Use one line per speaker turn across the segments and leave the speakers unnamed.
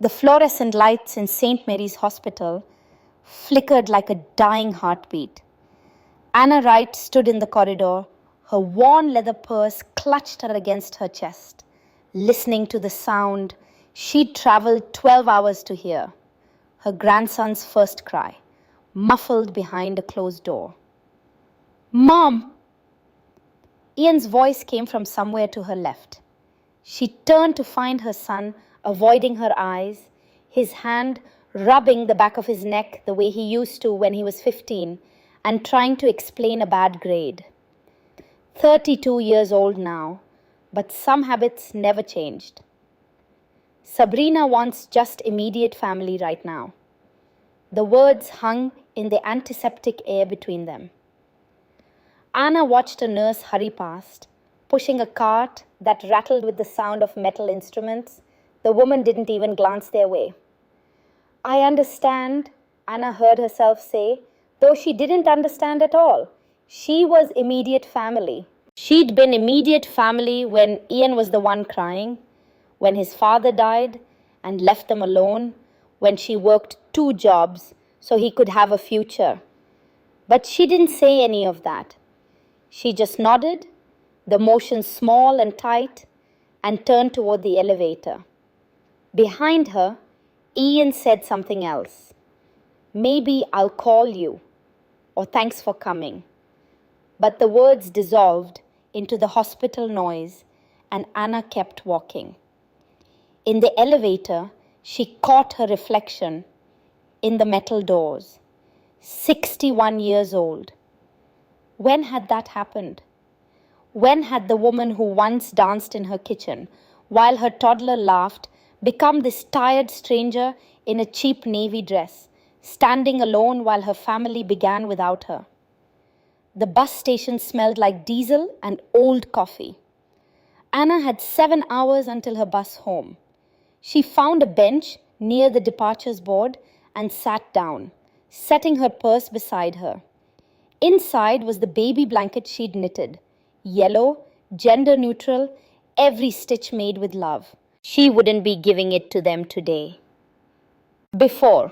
The fluorescent lights in St. Mary's Hospital flickered like a dying heartbeat. Anna Wright stood in the corridor, her worn leather purse clutched against her chest, listening to the sound she'd traveled 12 hours to hear, her grandson's first cry, muffled behind a closed door. "Mom!" Ian's voice came from somewhere to her left. She turned to find her son avoiding her eyes, his hand rubbing the back of his neck the way he used to when he was 15 and trying to explain a bad grade. 32 years old now, but some habits never changed. Sabrina wants just immediate family right now. The words hung in the antiseptic air between them. Anna watched a nurse hurry past, pushing a cart that rattled with the sound of metal instruments. The woman didn't even glance their way. "I understand," Anna heard herself say, though she didn't understand at all. She was immediate family. She'd been immediate family when Ian was the one crying, when his father died and left them alone, when she worked 2 jobs so he could have a future. But she didn't say any of that. She just nodded, the motion small and tight, and turned toward the elevator. Behind her, Ian said something else. "Maybe I'll call you," or "Thanks for coming." But the words dissolved into the hospital noise, and Anna kept walking. In the elevator, she caught her reflection in the metal doors. 61 years old. When had that happened? When had the woman who once danced in her kitchen while her toddler laughed become this tired stranger in a cheap navy dress, standing alone while her family began without her? The bus station smelled like diesel and old coffee. Anna had 7 hours until her bus home. She found a bench near the departures board and sat down, setting her purse beside her. Inside was the baby blanket she'd knitted, yellow, gender neutral, every stitch made with love. She wouldn't be giving it to them today. Before,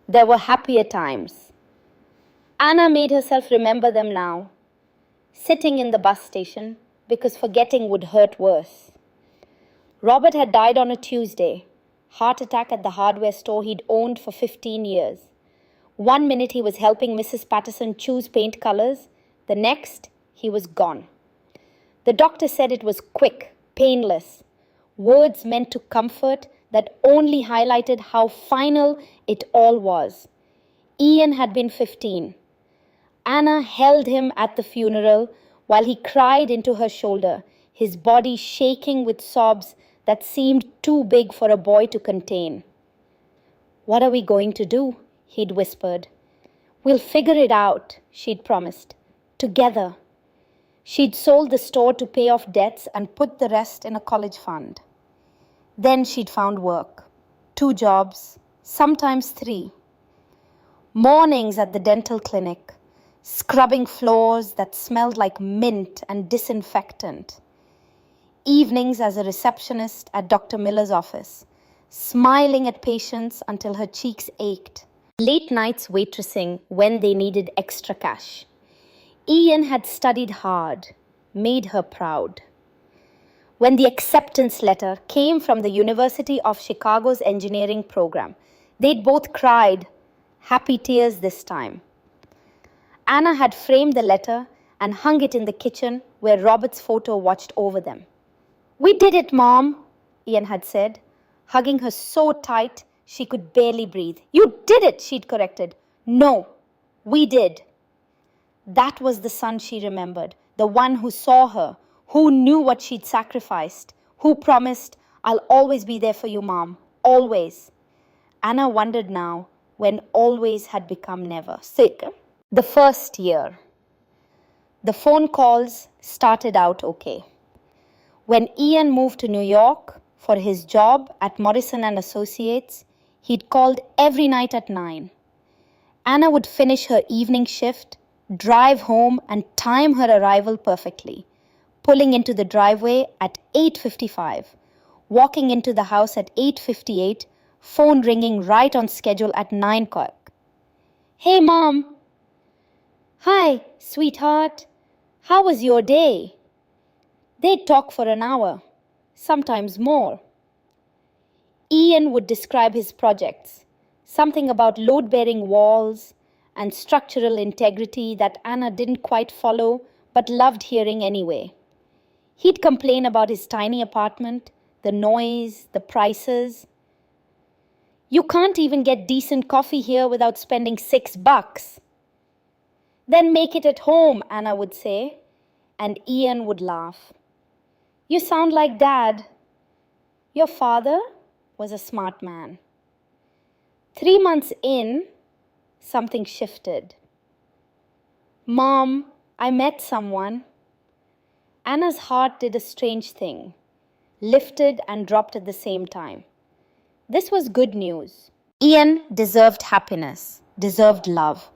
there were happier times. Anna made herself remember them now, sitting in the bus station because forgetting would hurt worse. Robert had died on a Tuesday, heart attack at the hardware store he'd owned for 15 years. One minute he was helping Mrs. Patterson choose paint colors, the next he was gone. The doctor said it was quick, painless, words meant to comfort that only highlighted how final it all was. Ian had been 15. Anna held him at the funeral while he cried into her shoulder, his body shaking with sobs that seemed too big for a boy to contain. "What are we going to do?" he'd whispered. "We'll figure it out," she'd promised. "Together." She'd sold the store to pay off debts and put the rest in a college fund. Then she'd found work. 2 jobs, sometimes 3. Mornings at the dental clinic, scrubbing floors that smelled like mint and disinfectant. Evenings as a receptionist at Dr. Miller's office, smiling at patients until her cheeks ached. Late nights waitressing when they needed extra cash. Ian had studied hard, made her proud. When the acceptance letter came from the University of Chicago's engineering program, they'd both cried, happy tears this time. Anna had framed the letter and hung it in the kitchen where Robert's photo watched over them. "We did it, Mom," Ian had said, hugging her so tight she could barely breathe. "You did it," she'd corrected. "No, we did." That was the son she remembered, the one who saw her, who knew what she'd sacrificed, who promised, "I'll always be there for you, Mom, always." Anna wondered now when always had become never. The first year. The phone calls started out okay. When Ian moved to New York for his job at Morrison & Associates, he'd called every night at 9. Anna would finish her evening shift, drive home and time her arrival perfectly, pulling into the driveway at 8:55, walking into the house at 8:58, phone ringing right on schedule at 9 o'clock. Hey, Mom. Hi, sweetheart. How was your day? They'd talk for an hour, sometimes more. Ian would describe his projects, something about load-bearing walls and structural integrity that Anna didn't quite follow but loved hearing anyway. He'd complain about his tiny apartment, the noise, the prices. You can't even get decent coffee here without spending $6. Then make it at home, Anna would say, and Ian would laugh. You sound like Dad. Your father was a smart man. 3 months in, something shifted. Mom, I met someone. Anna's heart did a strange thing, lifted and dropped at the same time. This was good news. Ian deserved happiness, deserved love,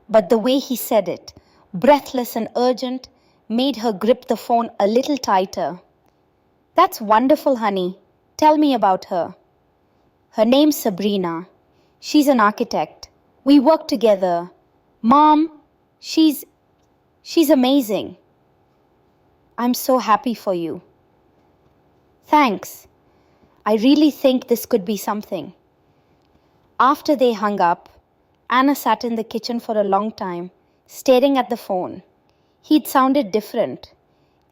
but the way he said it, breathless and urgent, made her grip the phone a little tighter. That's wonderful, honey. Tell me about her. Her name's Sabrina. She's an architect. We work together. Mom, she's amazing. I'm so happy for you. Thanks. I really think this could be something. After they hung up, Anna sat in the kitchen for a long time, staring at the phone. He'd sounded different.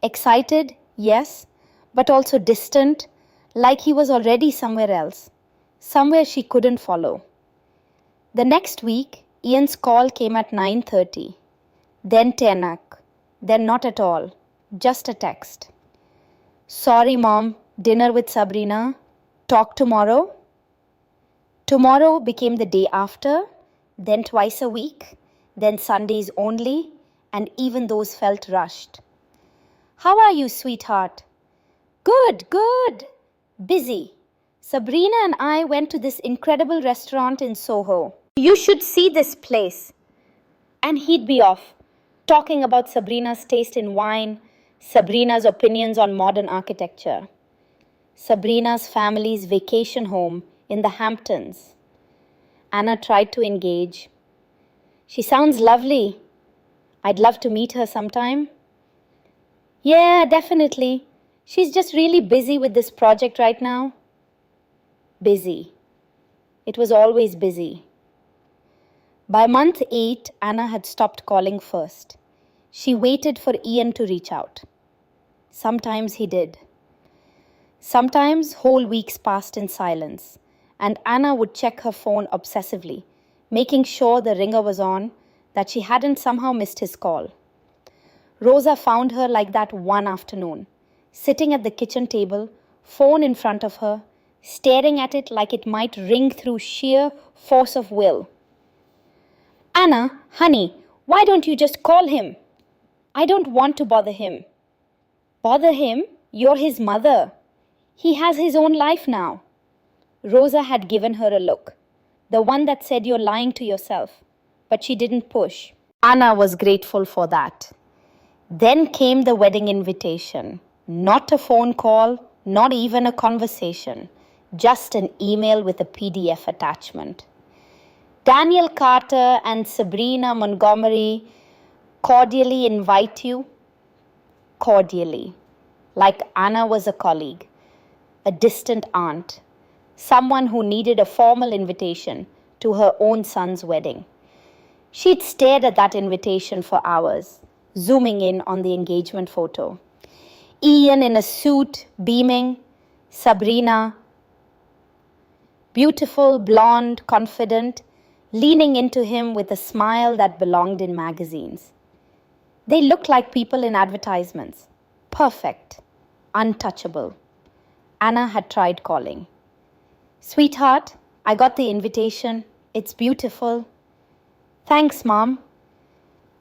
Excited, yes, but also distant, like he was already somewhere else, somewhere she couldn't follow. The next week, Ian's call came at 9:30, then 10 then not at all, just a text. Sorry, Mom, dinner with Sabrina. Talk tomorrow. Tomorrow became the day after, then twice a week, then Sundays only, and even those felt rushed. How are you, sweetheart? Good, good. Busy. Sabrina and I went to this incredible restaurant in Soho. You should see this place. And he'd be off, talking about Sabrina's taste in wine, Sabrina's opinions on modern architecture, Sabrina's family's vacation home in the Hamptons. Anna tried to engage. She sounds lovely. I'd love to meet her sometime. Yeah, definitely. She's just really busy with this project right now. Busy. It was always busy. By month 8, Anna had stopped calling first. She waited for Ian to reach out. Sometimes he did. Sometimes whole weeks passed in silence, and Anna would check her phone obsessively, making sure the ringer was on, that she hadn't somehow missed his call. Rosa found her like that one afternoon, sitting at the kitchen table, phone in front of her, staring at it like it might ring through sheer force of will. Anna, honey, why don't you just call him? I don't want to bother him. Bother him? You're his mother. He has his own life now. Rosa had given her a look, the one that said you're lying to yourself, but she didn't push. Anna was grateful for that. Then came the wedding invitation. Not a phone call, not even a conversation, just an email with a PDF attachment. Daniel Carter and Sabrina Montgomery cordially invite you. Cordially. Like Anna was a colleague, a distant aunt, someone who needed a formal invitation to her own son's wedding. She'd stared at that invitation for hours, zooming in on the engagement photo. Ian in a suit, beaming. Sabrina, beautiful, blonde, confident, leaning into him with a smile that belonged in magazines. They looked like people in advertisements. Perfect, untouchable. Anna had tried calling. Sweetheart, I got the invitation. It's beautiful. Thanks, Mom.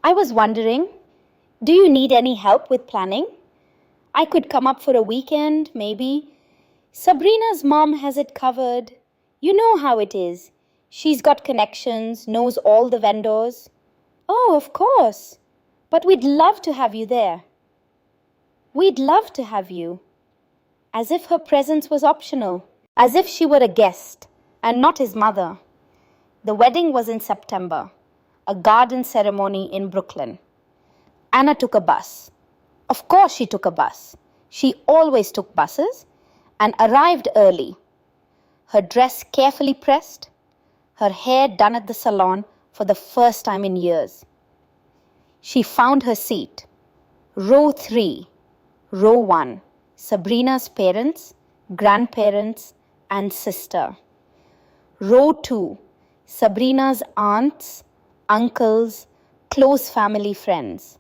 I was wondering, do you need any help with planning? I could come up for a weekend, maybe. Sabrina's mom has it covered. You know how it is. She's got connections, knows all the vendors. Oh, of course. But we'd love to have you there. We'd love to have you. As if her presence was optional. As if she were a guest, and not his mother. The wedding was in September, a garden ceremony in Brooklyn. Anna took a bus. Of course, she took a bus. She always took buses and arrived early. Her dress carefully pressed, her hair done at the salon for the first time in years. She found her seat. Row 3, row 1, Sabrina's parents, grandparents, and sister. Row 2, Sabrina's aunts, uncles, close family friends.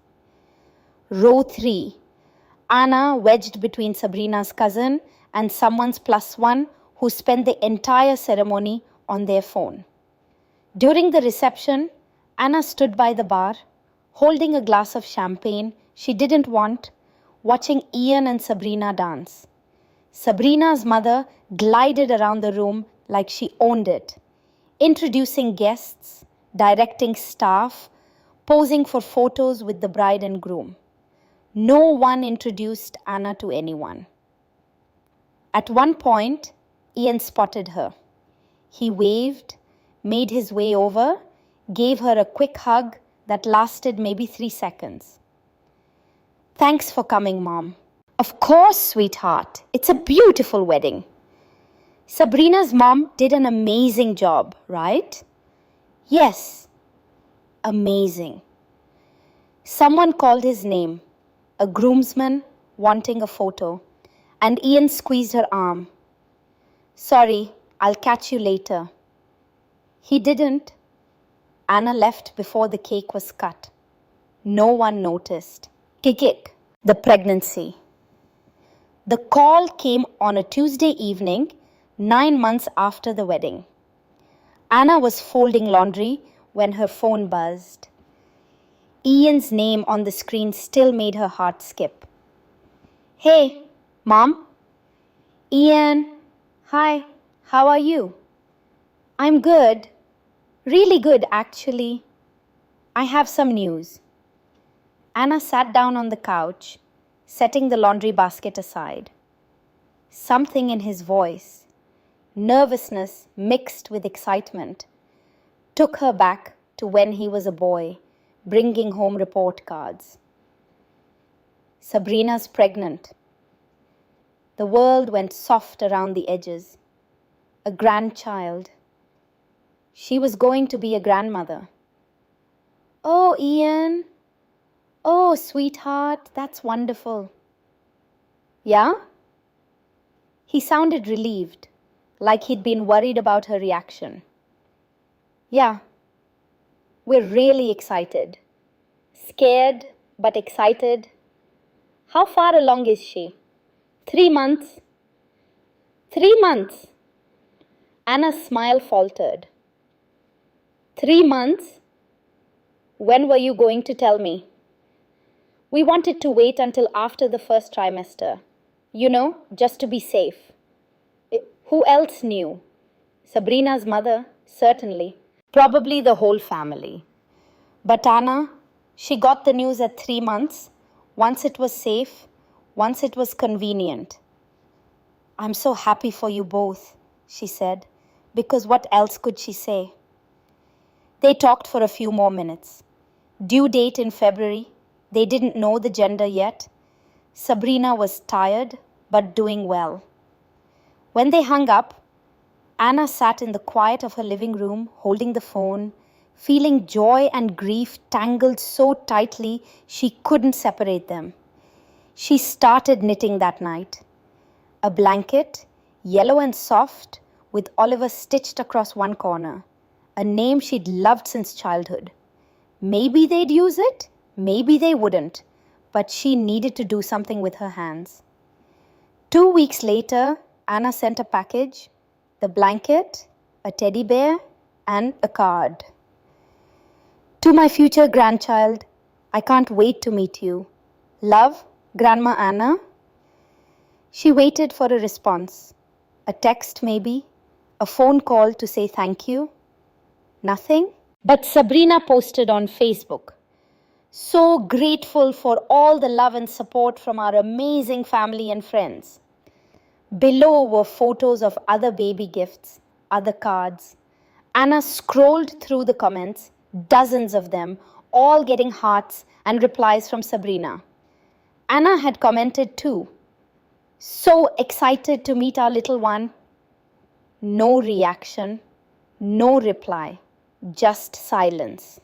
Row 3, Anna wedged between Sabrina's cousin and someone's +1 who spent the entire ceremony on their phone. During the reception, Anna stood by the bar, holding a glass of champagne she didn't want, watching Ian and Sabrina dance. Sabrina's mother glided around the room like she owned it, introducing guests, directing staff, posing for photos with the bride and groom. No one introduced Anna to anyone. At one point, Ian spotted her. He waved, made his way over, gave her a quick hug that lasted maybe 3 seconds. Thanks for coming, Mom. Of course, sweetheart. It's a beautiful wedding. Sabrina's mom did an amazing job, right? Yes, amazing. Someone called his name, a groomsman wanting a photo, and Ian squeezed her arm. Sorry, I'll catch you later. He didn't. Anna left before the cake was cut. No one noticed. Kick, the pregnancy. The call came on a Tuesday evening, 9 months after the wedding. Anna was folding laundry when her phone buzzed. Ian's name on the screen still made her heart skip. Hey, Mom? Ian, hi, how are you? I'm good. Really good, actually. I have some news. Anna sat down on the couch, setting the laundry basket aside. Something in his voice, nervousness mixed with excitement, took her back to when he was a boy, bringing home report cards. Sabrina's pregnant. The world went soft around the edges. A grandchild. She was going to be a grandmother. Oh, Ian. Oh, sweetheart, that's wonderful. Yeah? He sounded relieved, like he'd been worried about her reaction. Yeah, we're really excited. Scared, but excited. How far along is she? 3 months. 3 months. Anna's smile faltered. 3 months? When were you going to tell me? We wanted to wait until after the first trimester. You know, just to be safe. Who else knew? Sabrina's mother, certainly. Probably the whole family. But Anna, she got the news at 3 months, once it was safe, once it was convenient. I'm so happy for you both, she said, because what else could she say? They talked for a few more minutes. Due date in February. They didn't know the gender yet. Sabrina was tired, but doing well. When they hung up, Anna sat in the quiet of her living room, holding the phone, feeling joy and grief tangled so tightly she couldn't separate them. She started knitting that night. A blanket, yellow and soft, with Oliver stitched across one corner. A name she'd loved since childhood. Maybe they'd use it, maybe they wouldn't, but she needed to do something with her hands. 2 weeks later, Anna sent a package, the blanket, a teddy bear, and a card. To my future grandchild, I can't wait to meet you. Love, Grandma Anna. She waited for a response. A text maybe, a phone call to say thank you. Nothing. But Sabrina posted on Facebook. So grateful for all the love and support from our amazing family and friends. Below were photos of other baby gifts, other cards. Anna scrolled through the comments, dozens of them, all getting hearts and replies from Sabrina. Anna had commented too. So excited to meet our little one. No reaction, no reply, just silence.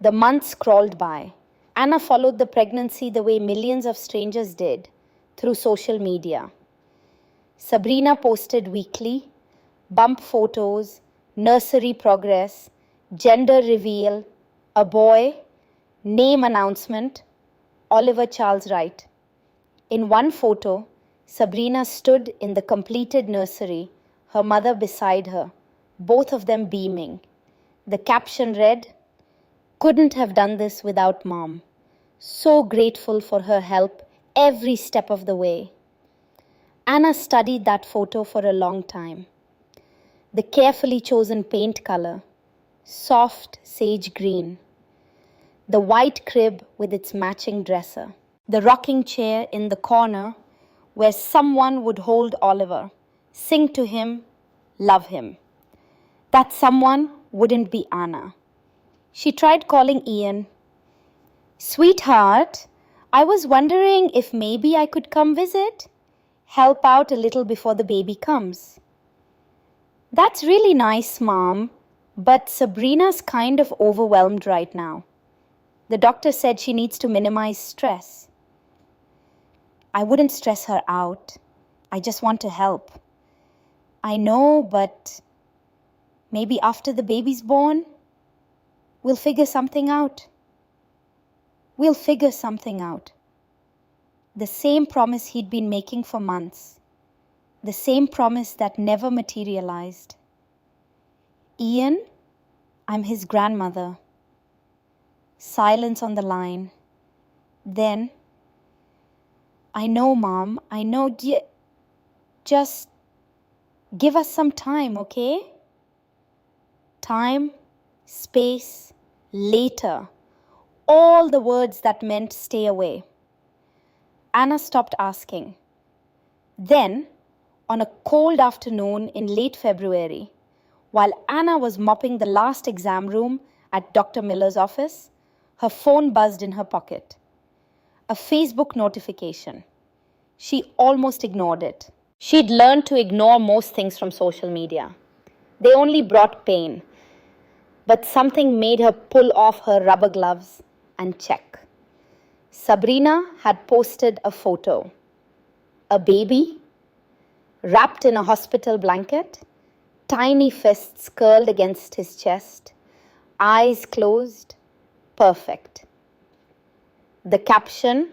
The months crawled by. Anna followed the pregnancy the way millions of strangers did, through social media. Sabrina posted weekly, bump photos, nursery progress, gender reveal, a boy, name announcement, Oliver Charles Wright. In one photo, Sabrina stood in the completed nursery, her mother beside her, both of them beaming. The caption read, "Couldn't have done this without Mom. So grateful for her help every step of the way." Anna studied that photo for a long time. The carefully chosen paint color, soft sage green. The white crib with its matching dresser. The rocking chair in the corner where someone would hold Oliver, sing to him, love him. That someone wouldn't be Anna. She tried calling Ian. "Sweetheart, I was wondering if maybe I could come visit, help out a little before the baby comes." "That's really nice, Mom, but Sabrina's kind of overwhelmed right now. The doctor said she needs to minimize stress." "I wouldn't stress her out. I just want to help." "I know, but maybe after the baby's born, we'll figure something out." We'll figure something out. The same promise he'd been making for months. The same promise that never materialized. "Ian, I'm his grandmother." Silence on the line. Then, "I know, Mom, I know. Just give us some time, okay?" Time, space, later. All the words that meant stay away. Anna stopped asking. Then, on a cold afternoon in late February, while Anna was mopping the last exam room at Dr. Miller's office, her phone buzzed in her pocket. A Facebook notification. She almost ignored it. She'd learned to ignore most things from social media. They only brought pain. But something made her pull off her rubber gloves and check. Sabrina had posted a photo. A baby, wrapped in a hospital blanket, tiny fists curled against his chest, eyes closed, perfect. The caption,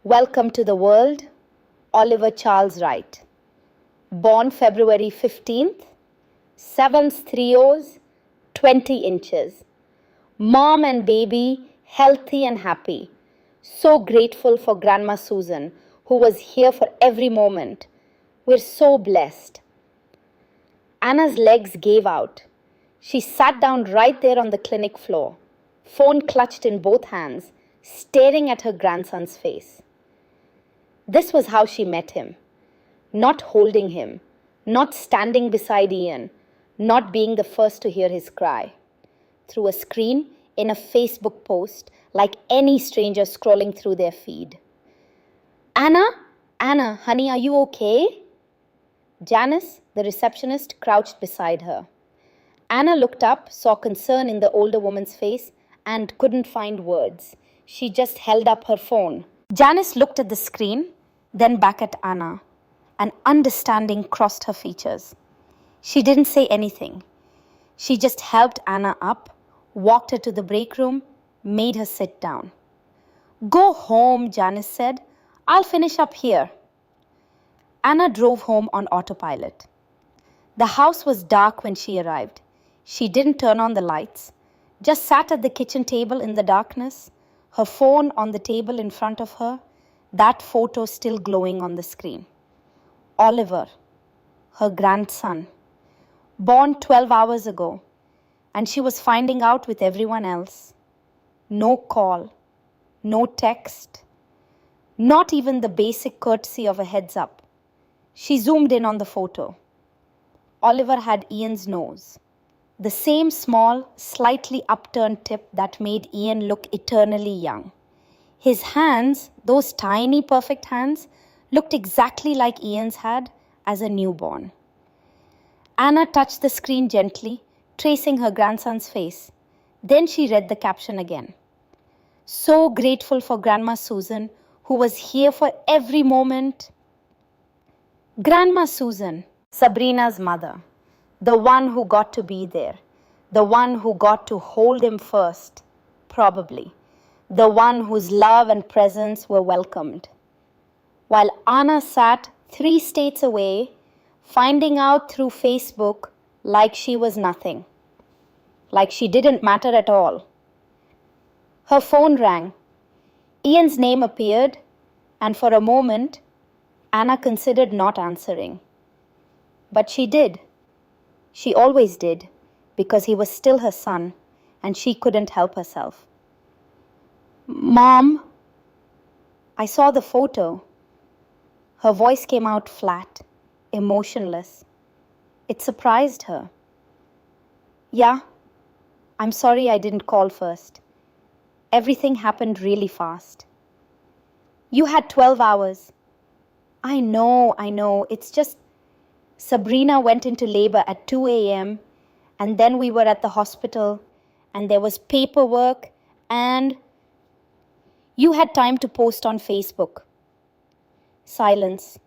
"Welcome to the world, Oliver Charles Wright. Born February 15th, 7 3/0, 20 inches. Mom and baby healthy and happy. So grateful for Grandma Susan, who was here for every moment. We're so blessed." Anna's legs gave out. She sat down right there on the clinic floor, phone clutched in both hands, staring at her grandson's face. This was how she met him. Not holding him, not standing beside Ian, not being the first to hear his cry. Through a screen, in a Facebook post, like any stranger scrolling through their feed. Anna, honey, are you okay?" Janice, the receptionist, crouched beside her. Anna looked up, saw concern in the older woman's face, and couldn't find words. She just held up her phone. Janice looked at the screen, then back at Anna. An understanding crossed her features. She didn't say anything. She just helped Anna up, walked her to the break room, made her sit down. "Go home," Janice said. "I'll finish up here." Anna drove home on autopilot. The house was dark when she arrived. She didn't turn on the lights, just sat at the kitchen table in the darkness, her phone on the table in front of her, that photo still glowing on the screen. Oliver, her grandson, born 12 hours ago, and she was finding out with everyone else. No call, no text, not even the basic courtesy of a heads up. She zoomed in on the photo. Oliver had Ian's nose. The same small, slightly upturned tip that made Ian look eternally young. His hands, those tiny perfect hands, looked exactly like Ian's had as a newborn. Anna touched the screen gently, tracing her grandson's face. Then she read the caption again. So grateful for Grandma Susan, who was here for every moment. Grandma Susan, Sabrina's mother, the one who got to be there, the one who got to hold him first, probably, the one whose love and presence were welcomed. While Anna sat 3 states away, finding out through Facebook like she was nothing, like she didn't matter at all. Her phone rang. Ian's name appeared, and for a moment, Anna considered not answering. But she did. She always did, because he was still her son, and she couldn't help herself. Mom, I saw the photo. Her voice came out flat, emotionless. It surprised her. Yeah, I'm sorry I didn't call first. Everything happened really fast. You had 12 hours. I know. It's just Sabrina went into labor at 2 a.m. and then we were at the hospital and there was paperwork and you had time to post on Facebook. Silence.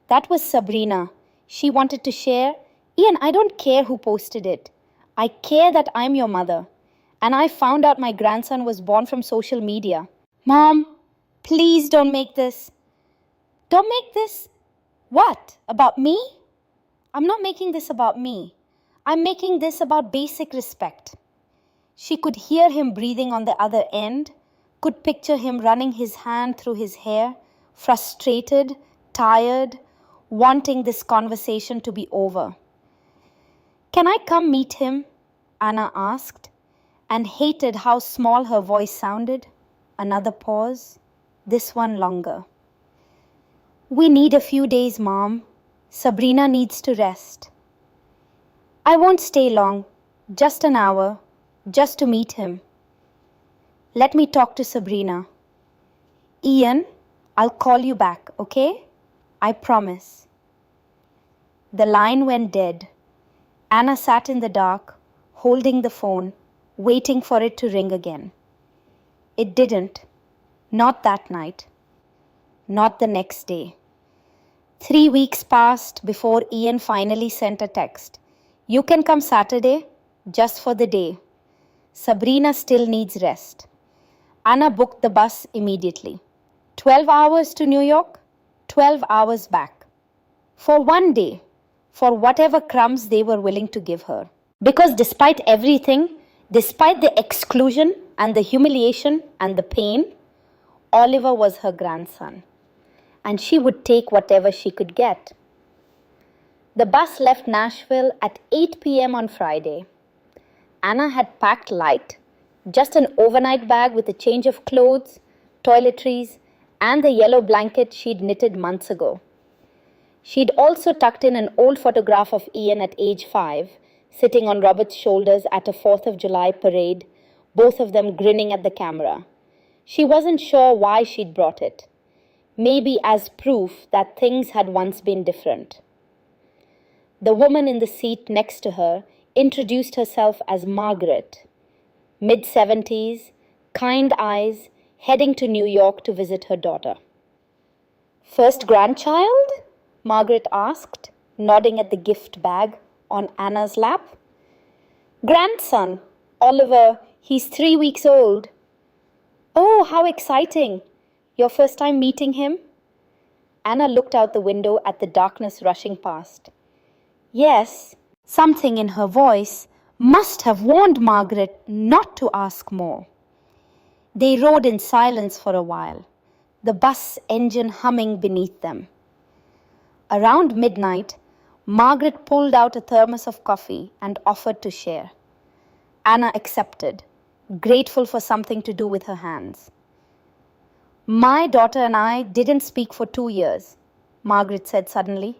That was Sabrina. She wanted to share. Ian, I don't care who posted it. I care that I'm your mother. And I found out my grandson was born from social media. Mom, please don't make this. Don't make this. What? About me? I'm not making this about me. I'm making this about basic respect. She could hear him breathing on the other end, could picture him running his hand through his hair, frustrated, tired, wanting this conversation to be over. Can I come meet him? Anna asked, and hated how small her voice sounded. Another pause, this one longer. We need a few days, Mom. Sabrina needs to rest. I won't stay long, just an hour, just to meet him. Let me talk to Sabrina. Ian, I'll call you back, okay? I promise. The line went dead. Anna sat in the dark, holding the phone, waiting for it to ring again. It didn't. Not that night. Not the next day. 3 weeks passed before Ian finally sent a text. You can come Saturday, just for the day. Sabrina still needs rest. Anna booked the bus immediately. 12 hours to New York, 12 hours back. For one day, for whatever crumbs they were willing to give her. Because despite everything, despite the exclusion and the humiliation and the pain, Oliver was her grandson, and she would take whatever she could get. The bus left Nashville at 8 p.m. on Friday. Anna had packed light, just an overnight bag with a change of clothes, toiletries, and the yellow blanket she'd knitted months ago. She'd also tucked in an old photograph of Ian at age 5, sitting on Robert's shoulders at a 4th of July parade, both of them grinning at the camera. She wasn't sure why she'd brought it. Maybe as proof that things had once been different. The woman in the seat next to her introduced herself as Margaret, mid-70s, kind eyes, heading to New York to visit her daughter. First grandchild? Margaret asked, nodding at the gift bag on Anna's lap. Grandson, Oliver, he's 3 weeks old. Oh, how exciting! Your first time meeting him? Anna looked out the window at the darkness rushing past. Yes, something in her voice must have warned Margaret not to ask more. They rode in silence for a while, the bus engine humming beneath them. Around midnight, Margaret pulled out a thermos of coffee and offered to share. Anna accepted, grateful for something to do with her hands. My daughter and I didn't speak for 2 years, Margaret said suddenly.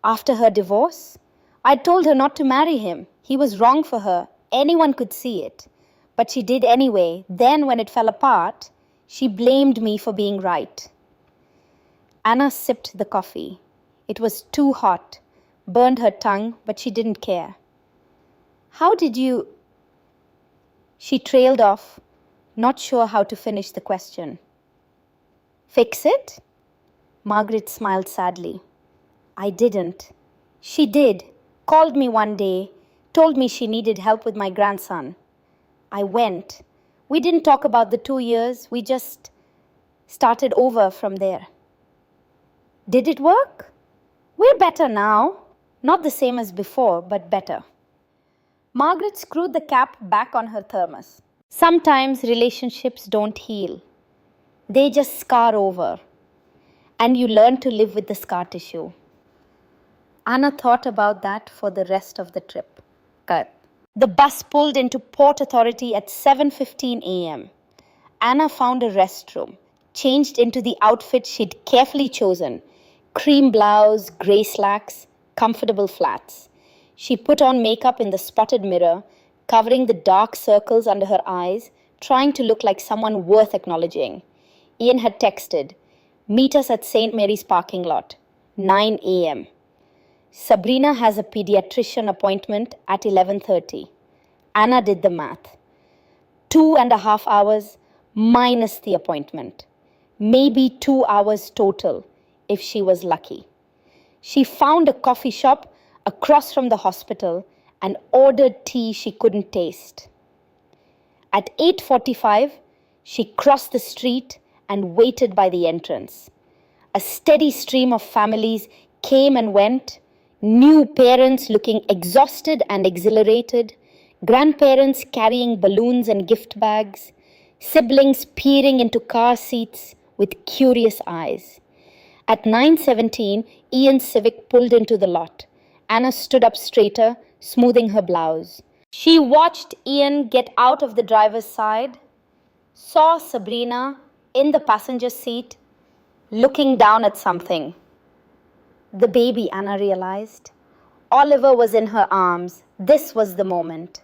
After her divorce, I told her not to marry him. He was wrong for her. Anyone could see it. But she did anyway. Then, when it fell apart, she blamed me for being right. Anna sipped the coffee. It was too hot, burned her tongue, but she didn't care. How did you... She trailed off, not sure how to finish the question. Fix it? Margaret smiled sadly. I didn't. She did. Called me one day, told me she needed help with my grandson. I went. We didn't talk about the 2 years. We just started over from there. Did it work? We're better now. Not the same as before, but better. Margaret screwed the cap back on her thermos. Sometimes relationships don't heal. They just scar over. And you learn to live with the scar tissue. Anna thought about that for the rest of the trip. Cut. The bus pulled into Port Authority at 7:15 a.m. Anna found a restroom, changed into the outfit she'd carefully chosen. Cream blouse, grey slacks, comfortable flats. She put on makeup in the spotted mirror, covering the dark circles under her eyes, trying to look like someone worth acknowledging. Ian had texted, "Meet us at St. Mary's parking lot, 9 a.m. Sabrina has a pediatrician appointment at 11:30. Anna did the math. 2.5 hours minus the appointment. Maybe 2 hours total if she was lucky. She found a coffee shop across from the hospital and ordered tea she couldn't taste. At 8:45, she crossed the street and waited by the entrance. A steady stream of families came and went, new parents looking exhausted and exhilarated, grandparents carrying balloons and gift bags, siblings peering into car seats with curious eyes. At 9:17, Ian's Civic pulled into the lot. Anna stood up straighter, smoothing her blouse. She watched Ian get out of the driver's side, saw Sabrina in the passenger seat, looking down at something. The baby, Anna realized. Oliver was in her arms. This was the moment.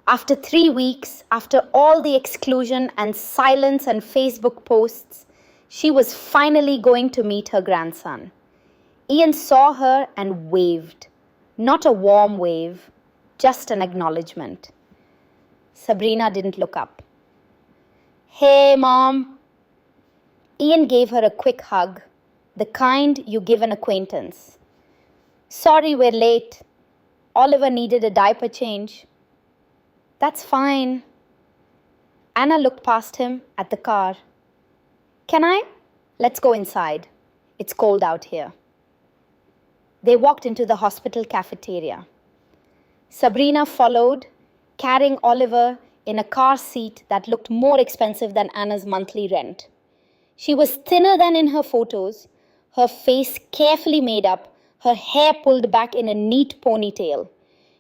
After 3 weeks, after all the exclusion and silence and Facebook posts, she was finally going to meet her grandson. Ian saw her and waved. Not a warm wave, just an acknowledgement. Sabrina didn't look up. Hey, Mom. Ian gave her a quick hug, the kind you give an acquaintance. Sorry we're late. Oliver needed a diaper change. That's fine. Anna looked past him at the car. Can I? Let's go inside. It's cold out here. They walked into the hospital cafeteria. Sabrina followed, carrying Oliver in a car seat that looked more expensive than Anna's monthly rent. She was thinner than in her photos, her face carefully made up, her hair pulled back in a neat ponytail.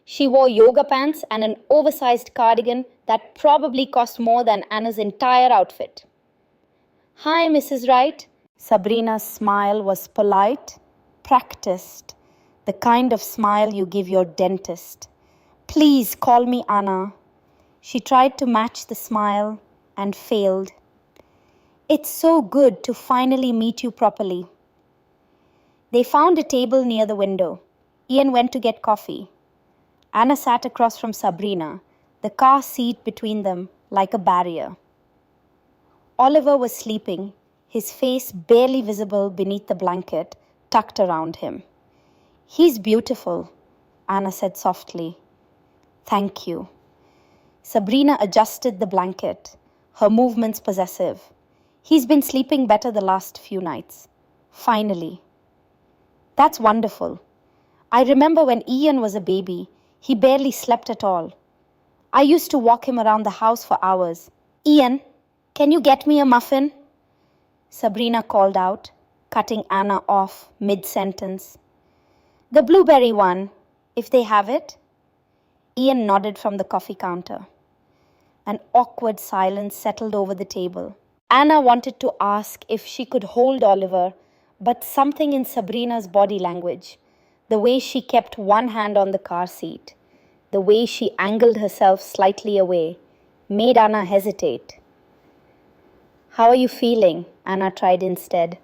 She wore yoga pants and an oversized cardigan that probably cost more than Anna's entire outfit. Hi, Mrs. Wright. Sabrina's smile was polite, practiced, the kind of smile you give your dentist. Please call me Anna. She tried to match the smile and failed. It's so good to finally meet you properly. They found a table near the window. Ian went to get coffee. Anna sat across from Sabrina, the car seat between them like a barrier. Oliver was sleeping, his face barely visible beneath the blanket tucked around him. He's beautiful, Anna said softly. Thank you. Sabrina adjusted the blanket, her movements possessive. He's been sleeping better the last few nights. Finally. That's wonderful. I remember when Ian was a baby, he barely slept at all. I used to walk him around the house for hours. Ian, can you get me a muffin? Sabrina called out, cutting Anna off mid-sentence. The blueberry one, if they have it. Ian nodded from the coffee counter. An awkward silence settled over the table. Anna wanted to ask if she could hold Oliver, but something in Sabrina's body language, The way she kept one hand on the car seat, the way she angled herself slightly away, made Anna hesitate. "How are you feeling?" Anna tried instead.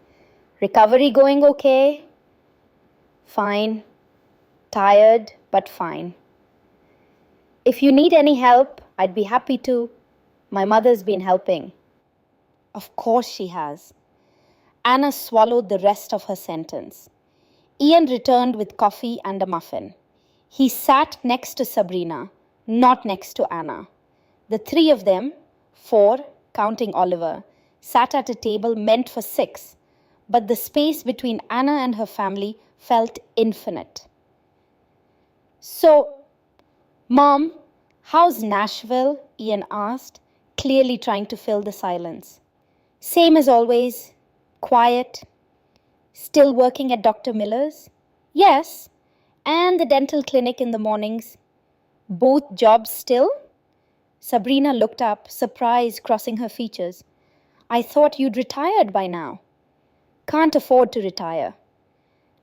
"Recovery going okay?" "Fine. Tired, but fine." "If you need any help, I'd be happy to. My mother's been helping." Of course she has. Anna swallowed the rest of her sentence. Ian returned with coffee and a muffin. He sat next to Sabrina, not next to Anna. The three of them, 4, counting Oliver, sat at a table meant for 6, but the space between Anna and her family felt infinite. "So, Mom, how's Nashville?" Ian asked, clearly trying to fill the silence. "Same as always. Quiet. Still working at Dr. Miller's?" "Yes, and the dental clinic in the mornings." "Both jobs still?" Sabrina looked up, surprise crossing her features. "I thought you'd retired by now." "Can't afford to retire."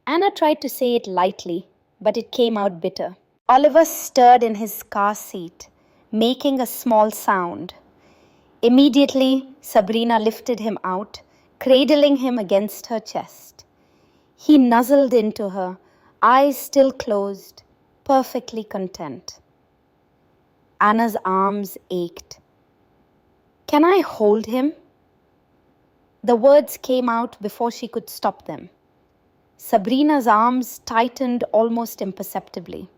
Anna tried to say it lightly, but it came out bitter. Oliver stirred in his car seat, making a small sound. Immediately, Sabrina lifted him out, cradling him against her chest. He nuzzled into her, eyes still closed, perfectly content. Anna's arms ached. "Can I hold him?" The words came out before she could stop them. Sabrina's arms tightened almost imperceptibly.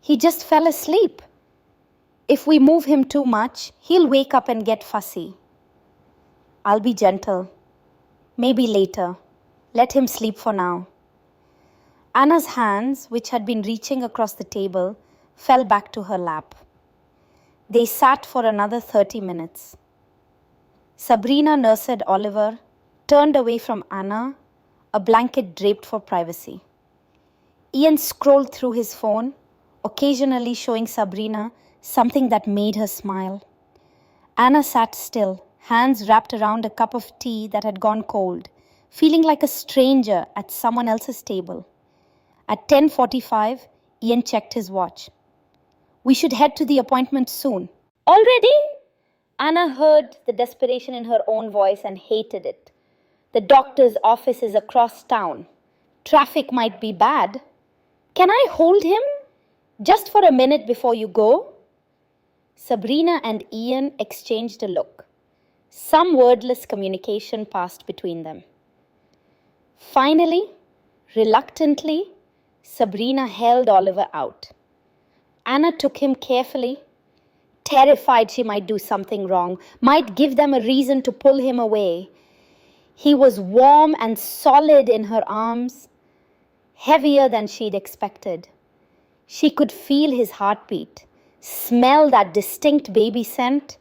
"He just fell asleep. If we move him too much, he'll wake up and get fussy." "I'll be gentle. Maybe later. Let him sleep for now." Anna's hands, which had been reaching across the table, fell back to her lap. They sat for another 30 minutes. Sabrina nursed Oliver, turned away from Anna, a blanket draped for privacy. Ian scrolled through his phone, occasionally showing Sabrina something that made her smile. Anna sat still, hands wrapped around a cup of tea that had gone cold, feeling like a stranger at someone else's table. At 10:45, Ian checked his watch. "We should head to the appointment soon." "Already?" Anna heard the desperation in her own voice and hated it. The doctor's office is across town. Traffic might be bad. "Can I hold him? Just for a minute before you go?" Sabrina and Ian exchanged a look. Some wordless communication passed between them. Finally, reluctantly, Sabrina held Oliver out. Anna took him carefully, terrified she might do something wrong, might give them a reason to pull him away. He was warm and solid in her arms, heavier than she'd expected. She could feel his heartbeat, smell that distinct baby scent,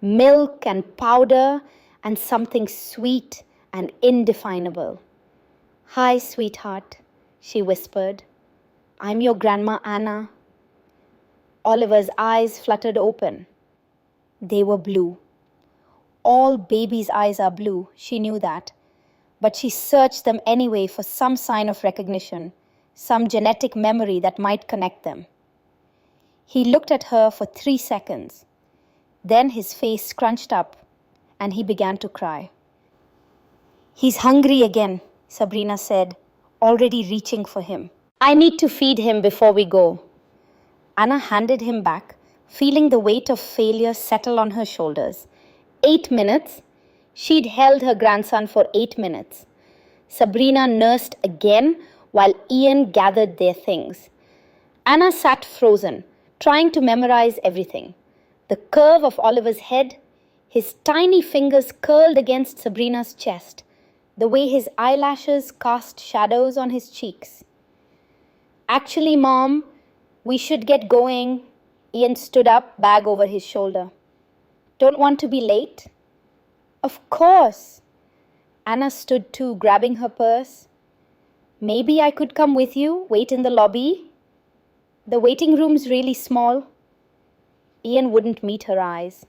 milk and powder, and something sweet and indefinable. "Hi, sweetheart," she whispered. "I'm your Grandma Anna." Oliver's eyes fluttered open. They were blue. All babies' eyes are blue, she knew that, but she searched them anyway for some sign of recognition, some genetic memory that might connect them. He looked at her for 3 seconds. Then his face scrunched up and he began to cry. "He's hungry again," Sabrina said, already reaching for him. "I need to feed him before we go." Anna handed him back, feeling the weight of failure settle on her shoulders. 8 minutes? She'd held her grandson for 8 minutes. Sabrina nursed again while Ian gathered their things. Anna sat frozen, trying to memorize everything. The curve of Oliver's head, his tiny fingers curled against Sabrina's chest, the way his eyelashes cast shadows on his cheeks. "Actually, Mom, we should get going." Ian stood up, bag over his shoulder. "Don't want to be late?" "Of course." Anna stood too, grabbing her purse. "Maybe I could come with you, wait in the lobby?" "The waiting room's really small." Ian wouldn't meet her eyes.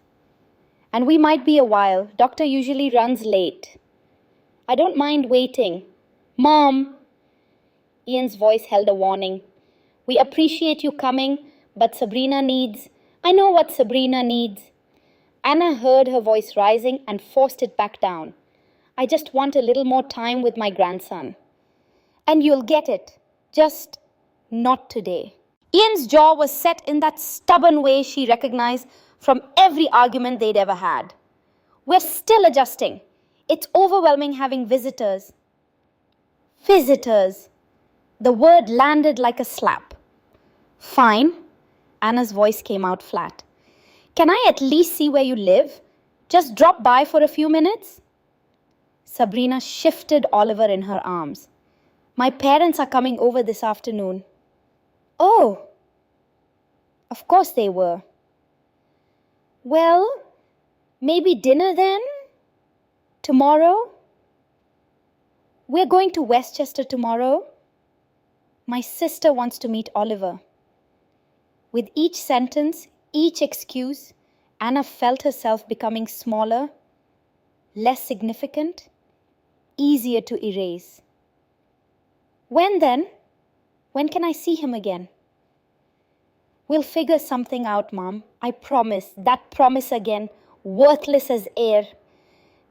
"And we might be a while. Doctor usually runs late." "I don't mind waiting." "Mom!" Ian's voice held a warning. We appreciate you coming, but Sabrina needs. I know what Sabrina needs. Anna heard her voice rising and forced it back down. I just want a little more time with my grandson. And you'll get it. Just not today. Ian's jaw was set in that stubborn way she recognized from every argument they'd ever had. We're still adjusting. It's overwhelming having visitors. Visitors. The word landed like a slap. Fine. Anna's voice came out flat. Can I at least see where you live? Just drop by for a few minutes? Sabrina shifted Oliver in her arms. My parents are coming over this afternoon. Oh, of course they were. Well, maybe dinner then? Tomorrow? We're going to Westchester tomorrow. My sister wants to meet Oliver. With each sentence, each excuse, Anna felt herself becoming smaller, less significant, easier to erase. When then? When can I see him again? We'll figure something out, Mom. I promise. That promise again, worthless as air.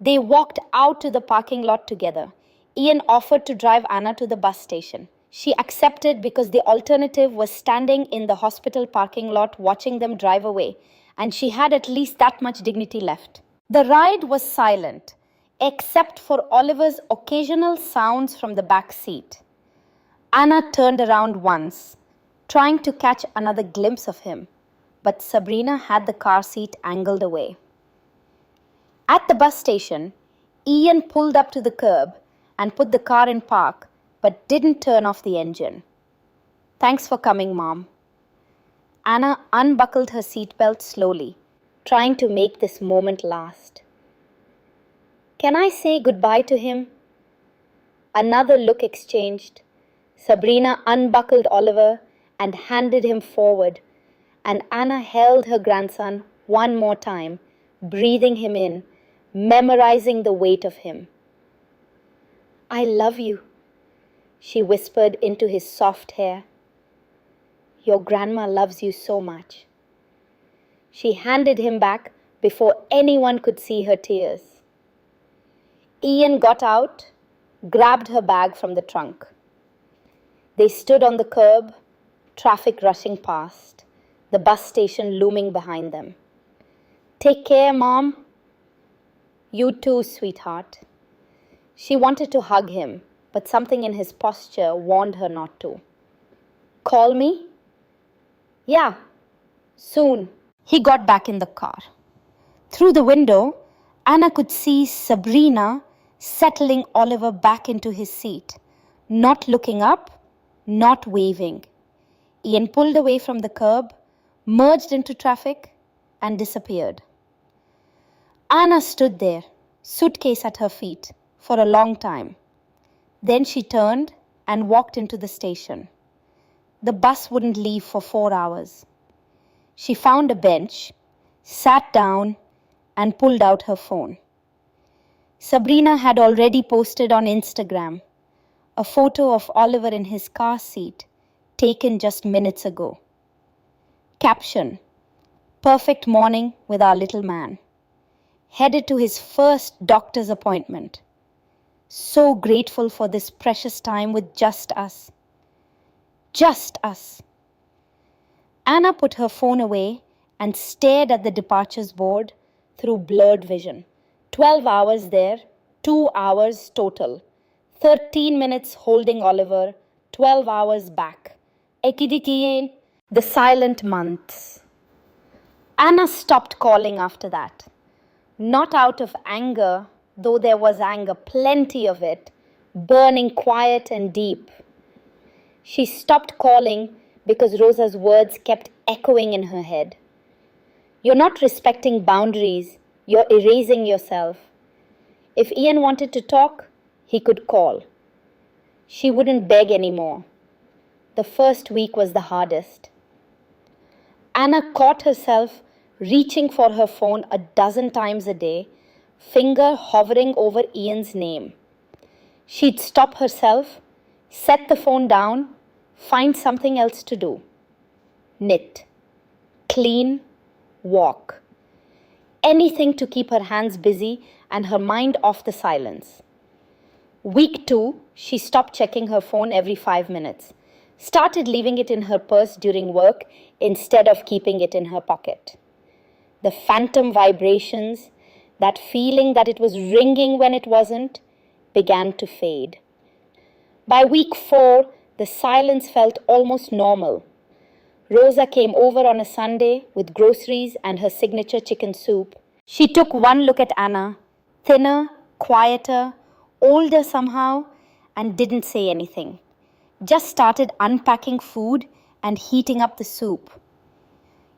They walked out to the parking lot together. Ian offered to drive Anna to the bus station. She accepted because the alternative was standing in the hospital parking lot watching them drive away, and she had at least that much dignity left. The ride was silent, except for Oliver's occasional sounds from the back seat. Anna turned around once, trying to catch another glimpse of him, but Sabrina had the car seat angled away. At the bus station, Ian pulled up to the curb and put the car in park, but didn't turn off the engine. Thanks for coming, Mom. Anna unbuckled her seatbelt slowly, trying to make this moment last. Can I say goodbye to him? Another look exchanged. Sabrina unbuckled Oliver and handed him forward, and Anna held her grandson one more time, breathing him in, memorizing the weight of him. I love you, she whispered into his soft hair. Your grandma loves you so much. She handed him back before anyone could see her tears. Ian got out, grabbed her bag from the trunk. They stood on the curb, traffic rushing past, the bus station looming behind them. Take care, Mom. You too, sweetheart. She wanted to hug him, but something in his posture warned her not to. Call me? Yeah, soon. He got back in the car. Through the window, Anna could see Sabrina settling Oliver back into his seat, not looking up, not waving. Ian pulled away from the curb, merged into traffic, and disappeared. Anna stood there, suitcase at her feet, for a long time. Then she turned and walked into the station. The bus wouldn't leave for 4 hours. She found a bench, sat down, and pulled out her phone. Sabrina had already posted on Instagram a photo of Oliver in his car seat, taken just minutes ago. Caption: Perfect morning with our little man. Headed to his first doctor's appointment. So grateful for this precious time with just us. Just us. Anna put her phone away and stared at the departures board through blurred vision. 12 hours there, 2 hours total. 13 minutes holding Oliver, 12 hours back. The silent months. Anna stopped calling after that. Not out of anger, though there was anger, plenty of it, burning quiet and deep. She stopped calling because Rosa's words kept echoing in her head. You're not respecting boundaries, you're erasing yourself. If Ian wanted to talk, he could call. She wouldn't beg anymore. The first week was the hardest. Anna caught herself reaching for her phone 12 times a day, finger hovering over Ian's name. She'd stop herself, Set the phone down, find something else to do. Knit, clean, walk. Anything to keep her hands busy and her mind off the silence. Week 2, she stopped checking her phone every 5 minutes. Started leaving it in her purse during work instead of keeping it in her pocket. The phantom vibrations, that feeling that it was ringing when it wasn't, began to fade. By week 4, the silence felt almost normal. Rosa came over on a Sunday with groceries and her signature chicken soup. She took one look at Anna, thinner, quieter, older somehow, and didn't say anything. Just started unpacking food and heating up the soup.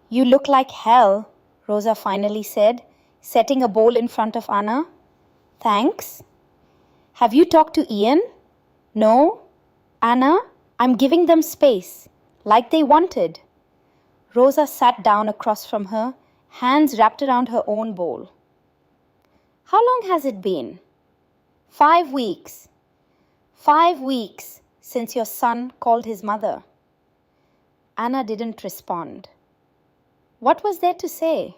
"You look like hell," Rosa finally said, setting a bowl in front of Anna. "Thanks. Have you talked to Ian?" "No." "Anna, I'm giving them space, like they wanted." Rosa sat down across from her, hands wrapped around her own bowl. "How long has it been?" 5 weeks. 5 weeks since your son called his mother." Anna didn't respond. What was there to say?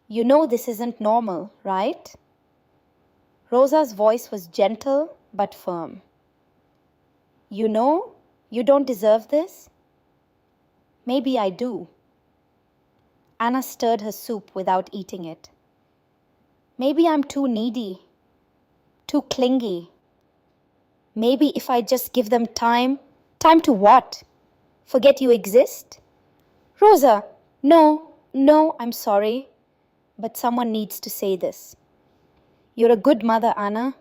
"You know this isn't normal, right?" Rosa's voice was gentle but firm. "You know you don't deserve this?" "Maybe I do." Anna stirred her soup without eating it. "Maybe I'm too needy, too clingy. Maybe if I just give them time." "Time to what? Forget you exist?" "Rosa, no, I'm sorry. But someone needs to say this. You're a good mother, Anna.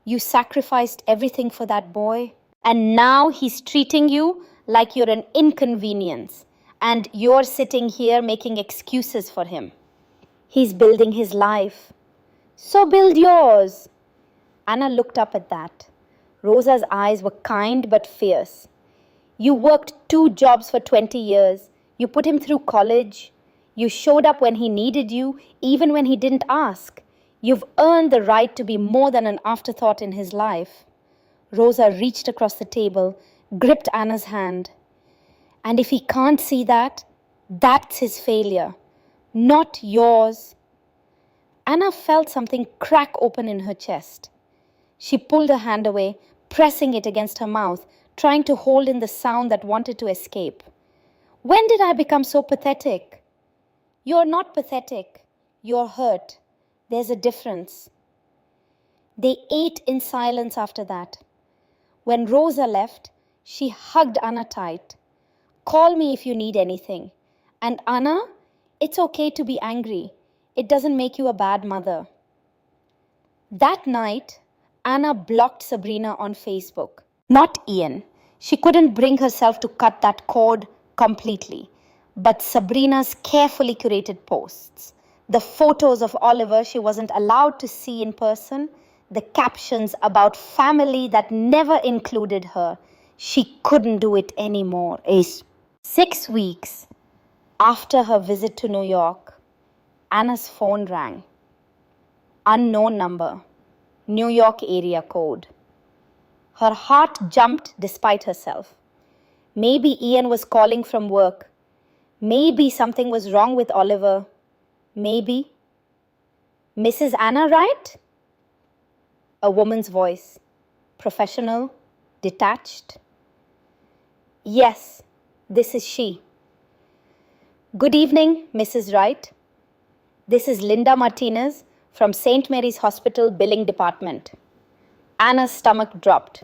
You sacrificed everything for that boy. And now he's treating you like you're an inconvenience. And you're sitting here making excuses for him. He's building his life. So build yours." Anna looked up at that. Rosa's eyes were kind but fierce. "You worked 2 jobs for 20 years. You put him through college. You showed up when he needed you, even when he didn't ask. You've earned the right to be more than an afterthought in his life." Rosa reached across the table, gripped Anna's hand. "And if he can't see that, that's his failure, not yours." Anna felt something crack open in her chest. She pulled her hand away, pressing it against her mouth, trying to hold in the sound that wanted to escape. "When did I become so pathetic?" "You're not pathetic. You're hurt. There's a difference." They ate in silence after that. When Rosa left, she hugged Anna tight. "Call me if you need anything. And Anna, it's okay to be angry. It doesn't make you a bad mother." That night, Anna blocked Sabrina on Facebook. Not Ian. She couldn't bring herself to cut that cord completely. But Sabrina's carefully curated posts, the photos of Oliver she wasn't allowed to see in person, the captions about family that never included her, she couldn't do it anymore. 6 weeks after her visit to New York, Anna's phone rang. Unknown number. New York area code. Her heart jumped despite herself. Maybe Ian was calling from work. Maybe something was wrong with Oliver. Maybe. "Mrs. Anna, right?" A woman's voice. Professional, detached. "Yes, this is she." "Good evening, Mrs. Wright. This is Linda Martinez from St. Mary's Hospital Billing Department." Anna's stomach dropped.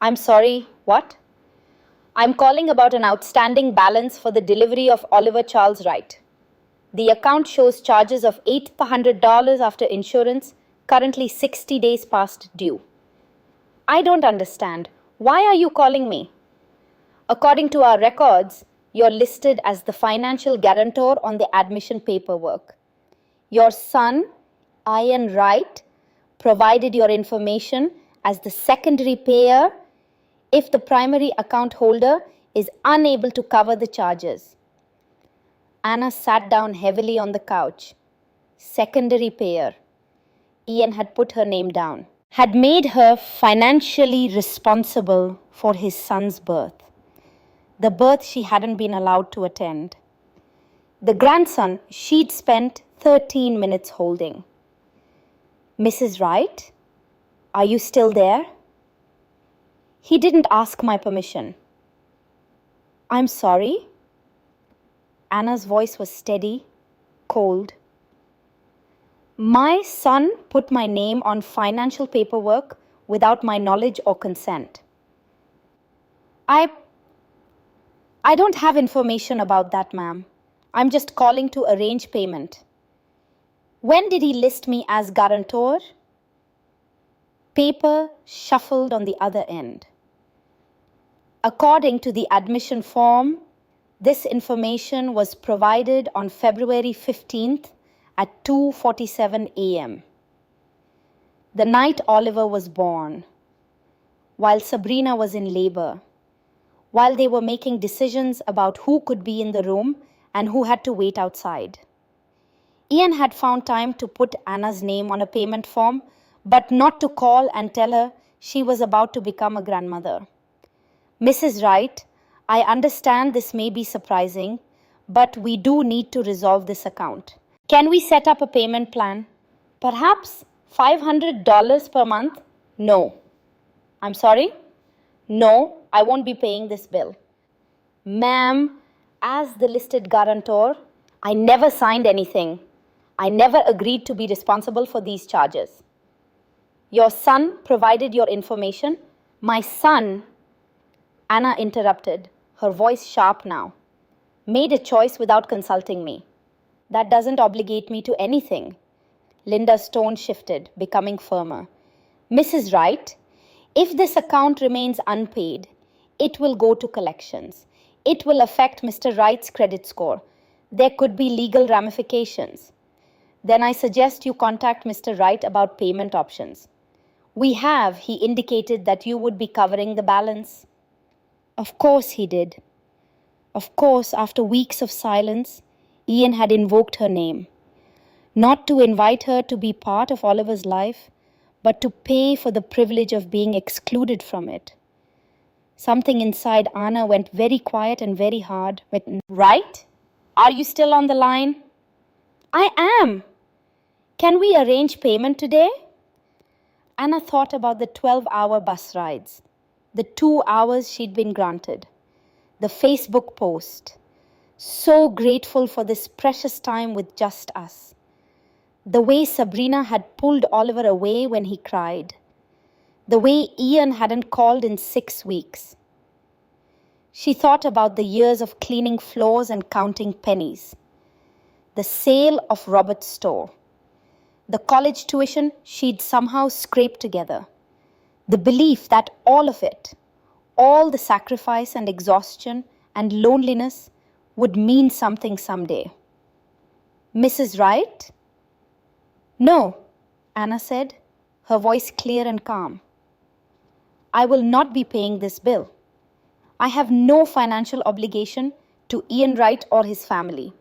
"I'm sorry, what?" "I'm calling about an outstanding balance for the delivery of Oliver Charles Wright. The account shows charges of $800 after insurance, currently 60 days past due." "I don't understand. Why are you calling me?" "According to our records, you're listed as the financial guarantor on the admission paperwork. Your son, Ian Wright, provided your information as the secondary payer if the primary account holder is unable to cover the charges." Anna sat down heavily on the couch. Secondary payer. Ian had put her name down. had made her financially responsible for his son's birth, the birth she hadn't been allowed to attend. The grandson she'd spent 13 minutes holding. Mrs. Wright, are you still there? He didn't ask my permission. I'm sorry. Anna's voice was steady, cold. My son put my name on financial paperwork without my knowledge or consent. I don't have information about that, ma'am. I'm just calling to arrange payment. When did he list me as guarantor? Paper shuffled on the other end. According to the admission form, this information was provided on February 15th at 2:47 a.m. The night Oliver was born, while Sabrina was in labor, while they were making decisions about who could be in the room and who had to wait outside. Ian had found time to put Anna's name on a payment form, but not to call and tell her she was about to become a grandmother. Mrs. Wright, I understand this may be surprising, but we do need to resolve this account. Can we set up a payment plan? Perhaps $500 per month? No. I'm sorry? No, I won't be paying this bill. Ma'am, as the listed guarantor, I never signed anything. I never agreed to be responsible for these charges. Your son provided your information. My son, Anna interrupted, her voice sharp now, made a choice without consulting me. That doesn't obligate me to anything. Linda's tone shifted, becoming firmer. Mrs. Wright, if this account remains unpaid, it will go to collections. It will affect Mr. Wright's credit score. There could be legal ramifications. Then I suggest you contact Mr. Wright about payment options. He indicated that you would be covering the balance. Of course he did. Of course, after weeks of silence, Ian had invoked her name. Not to invite her to be part of Oliver's life, but to pay for the privilege of being excluded from it. Something inside Anna went very quiet and very hard. Right? Are you still on the line? I am. Can we arrange payment today? Anna thought about the 12-hour bus rides, the 2 hours she'd been granted, the Facebook post. So grateful for this precious time with just us. The way Sabrina had pulled Oliver away when he cried. The way Ian hadn't called in 6 weeks. She thought about the years of cleaning floors and counting pennies. The sale of Robert's store. The college tuition she'd somehow scraped together. The belief that all of it, all the sacrifice and exhaustion and loneliness would mean something someday. Mrs. Wright? No, Anna said, her voice clear and calm. I will not be paying this bill. I have no financial obligation to Ian Wright or his family.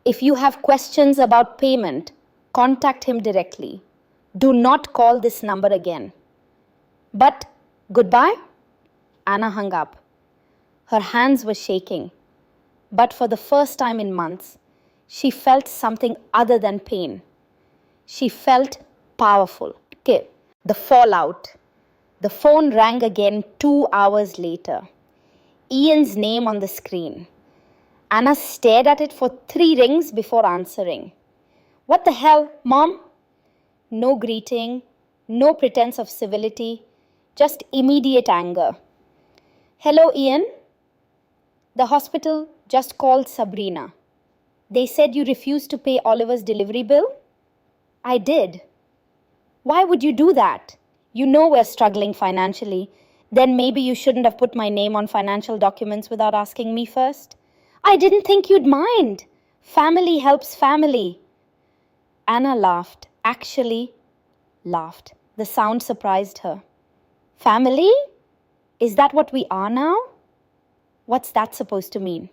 If you have questions about payment, contact him directly. Do not call this number again. But goodbye? Anna hung up. Her hands were shaking. But for the first time in months, she felt something other than pain. She felt powerful. Okay, the fallout. The phone rang again 2 hours later. Ian's name on the screen. Anna stared at it for 3 rings before answering. What the hell, Mom? No greeting, no pretense of civility, just immediate anger. Hello, Ian. The hospital just called Sabrina. They said you refused to pay Oliver's delivery bill? I did. Why would you do that? You know we're struggling financially. Then maybe you shouldn't have put my name on financial documents without asking me first. I didn't think you'd mind. Family helps family. Anna laughed, actually laughed. The sound surprised her. Family? Is that what we are now? What's that supposed to mean?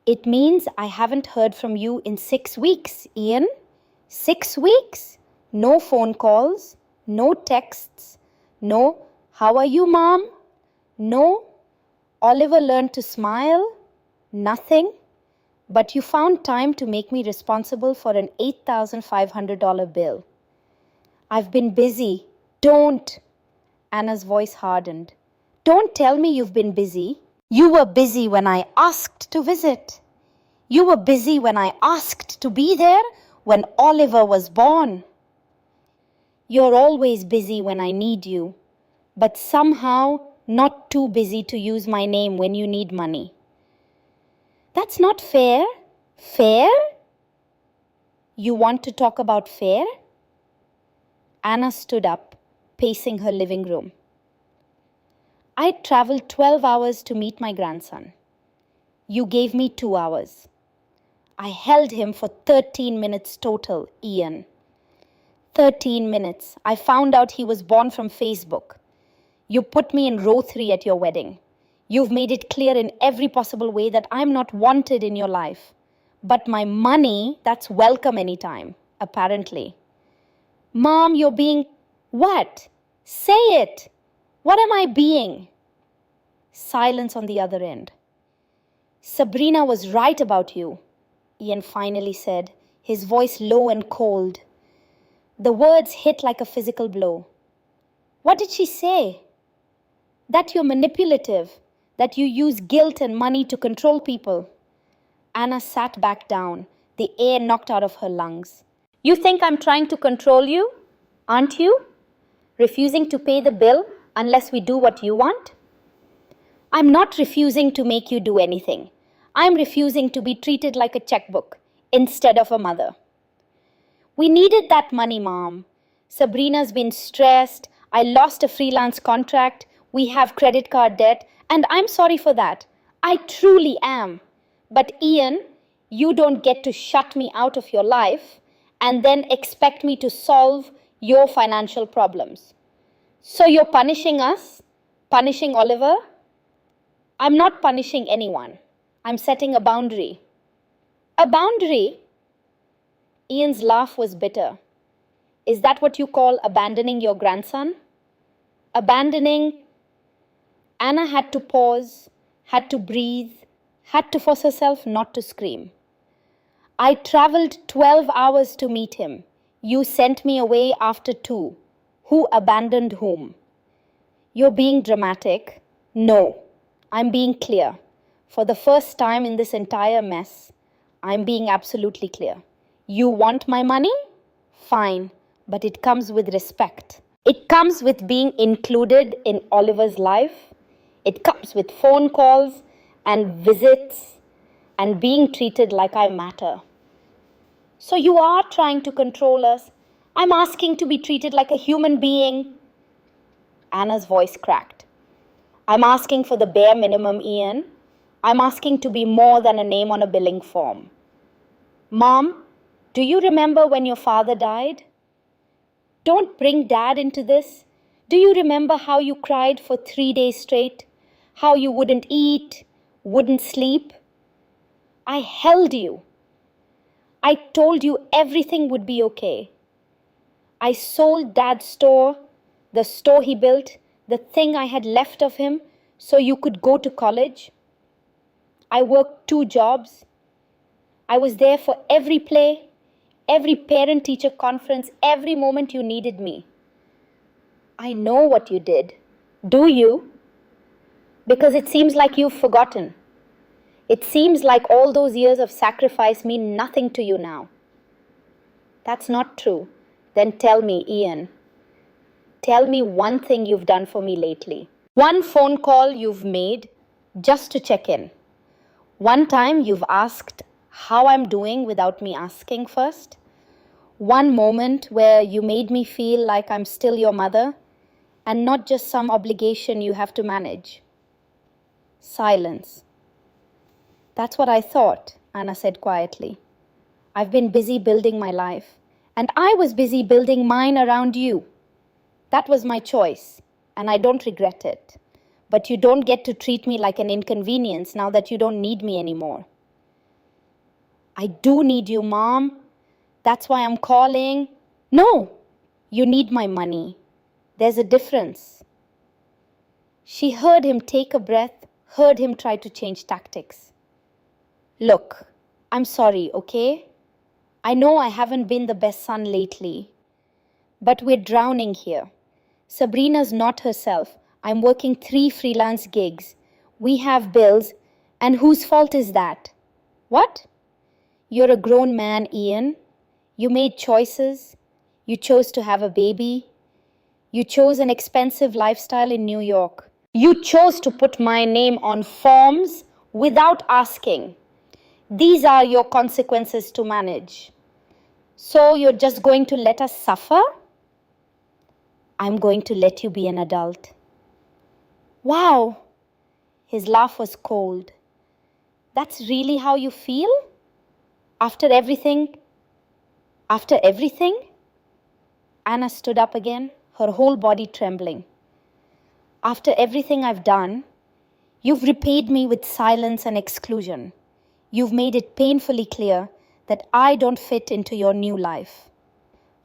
It means I haven't heard from you in 6 weeks, Ian. 6 weeks? No phone calls, No texts. No, how are you, Mom? No, Oliver learned to smile. Nothing. But you found time to make me responsible for an $8,500 bill. I've been busy. Don't. Anna's voice hardened. Don't tell me you've been busy. You were busy when I asked to visit. You were busy when I asked to be there when Oliver was born. You're always busy when I need you, but somehow not too busy to use my name when you need money. That's not fair. Fair? You want to talk about fair? Anna stood up, pacing her living room. I traveled 12 hours to meet my grandson. You gave me 2 hours. I held him for 13 minutes total, Ian. 13 minutes. I found out he was born from Facebook. You put me in row 3 at your wedding. You've made it clear in every possible way that I'm not wanted in your life. But my money, that's welcome anytime, apparently. Mom, you're being... What? Say it. What am I being? Silence on the other end. Sabrina was right about you, Ian finally said, his voice low and cold. The words hit like a physical blow. What did she say? That you're manipulative, that you use guilt and money to control people. Anna sat back down, the air knocked out of her lungs. You think I'm trying to control you? Aren't you? Refusing to pay the bill unless we do what you want? I'm not refusing to make you do anything. I'm refusing to be treated like a checkbook instead of a mother. We needed that money, Mom. Sabrina's been stressed. I lost a freelance contract. We have credit card debt. And I'm sorry for that. I truly am. But Ian, you don't get to shut me out of your life and then expect me to solve your financial problems. So you're punishing us? Punishing Oliver? I'm not punishing anyone. I'm setting a boundary. A boundary? Ian's laugh was bitter. Is that what you call abandoning your grandson? Abandoning? Anna had to pause, had to breathe, had to force herself not to scream. I traveled 12 hours to meet him. You sent me away after 2. Who abandoned whom? You're being dramatic. No, I'm being clear. For the first time in this entire mess, I'm being absolutely clear. You want my money? Fine, but it comes with respect. It comes with being included in Oliver's life. It comes with phone calls and visits and being treated like I matter. So you are trying to control us. I'm asking to be treated like a human being. Anna's voice cracked. I'm asking for the bare minimum, Ian. I'm asking to be more than a name on a billing form. Mom, do you remember when your father died? Don't bring Dad into this. Do you remember how you cried for 3 days straight? How you wouldn't eat, wouldn't sleep? I held you. I told you everything would be okay. I sold Dad's store, the store he built, the thing I had left of him, so you could go to college. I worked 2 jobs. I was there for every play, every parent-teacher conference, every moment you needed me. I know what you did. Do you? Because it seems like you've forgotten. It seems like all those years of sacrifice mean nothing to you now. That's not true. Then tell me, Ian. Tell me one thing you've done for me lately. One phone call you've made just to check in. One time you've asked how I'm doing without me asking first. One moment where you made me feel like I'm still your mother and not just some obligation you have to manage. Silence. That's what I thought, Anna said quietly. I've been busy building my life, and I was busy building mine around you. That was my choice, and I don't regret it. But you don't get to treat me like an inconvenience now that you don't need me anymore. I do need you, Mom. That's why I'm calling. No, you need my money. There's a difference. She heard him take a breath, heard him try to change tactics. Look, I'm sorry, okay? I know I haven't been the best son lately, but we're drowning here. Sabrina's not herself. I'm working 3 freelance gigs. We have bills, and whose fault is that? What? You're a grown man, Ian. You made choices. You chose to have a baby. You chose an expensive lifestyle in New York. You chose to put my name on forms without asking. These are your consequences to manage. So you're just going to let us suffer? I'm going to let you be an adult. Wow! His laugh was cold. That's really how you feel? After everything? After everything? Anna stood up again, her whole body trembling. After everything I've done, you've repaid me with silence and exclusion. You've made it painfully clear that I don't fit into your new life.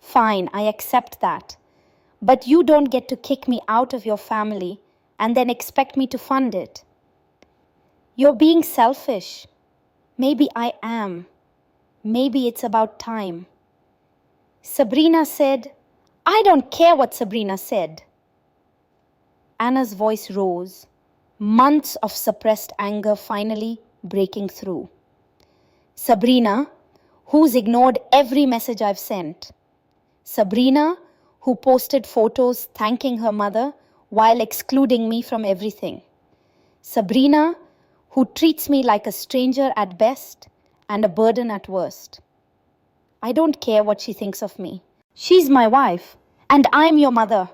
Fine, I accept that. But you don't get to kick me out of your family and then expect me to fund it. You're being selfish. Maybe I am. Maybe it's about time. Sabrina said, I don't care what Sabrina said. Anna's voice rose, months of suppressed anger finally breaking through. Sabrina, who's ignored every message I've sent. Sabrina, who posted photos thanking her mother while excluding me from everything. Sabrina, who treats me like a stranger at best and a burden at worst. I don't care what she thinks of me. She's my wife, and I'm your mother.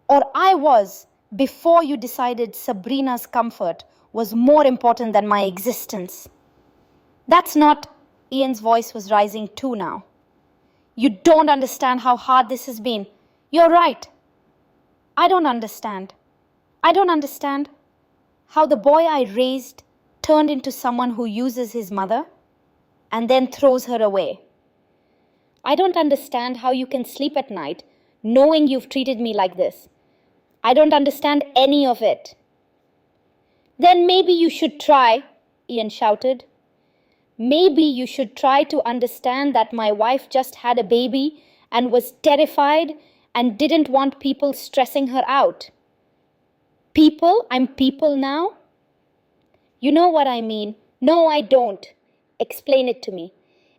Or I was before you decided Sabrina's comfort was more important than my existence. That's not... Ian's voice was rising too now. You don't understand how hard this has been. You're right. I don't understand. I don't understand how the boy I raised turned into someone who uses his mother and then throws her away. I don't understand how you can sleep at night knowing you've treated me like this. I don't understand any of it. Then maybe you should try, Ian shouted. Maybe you should try to understand that my wife just had a baby and was terrified and didn't want people stressing her out. People? I'm people now? You know what I mean. No, I don't. Explain it to me.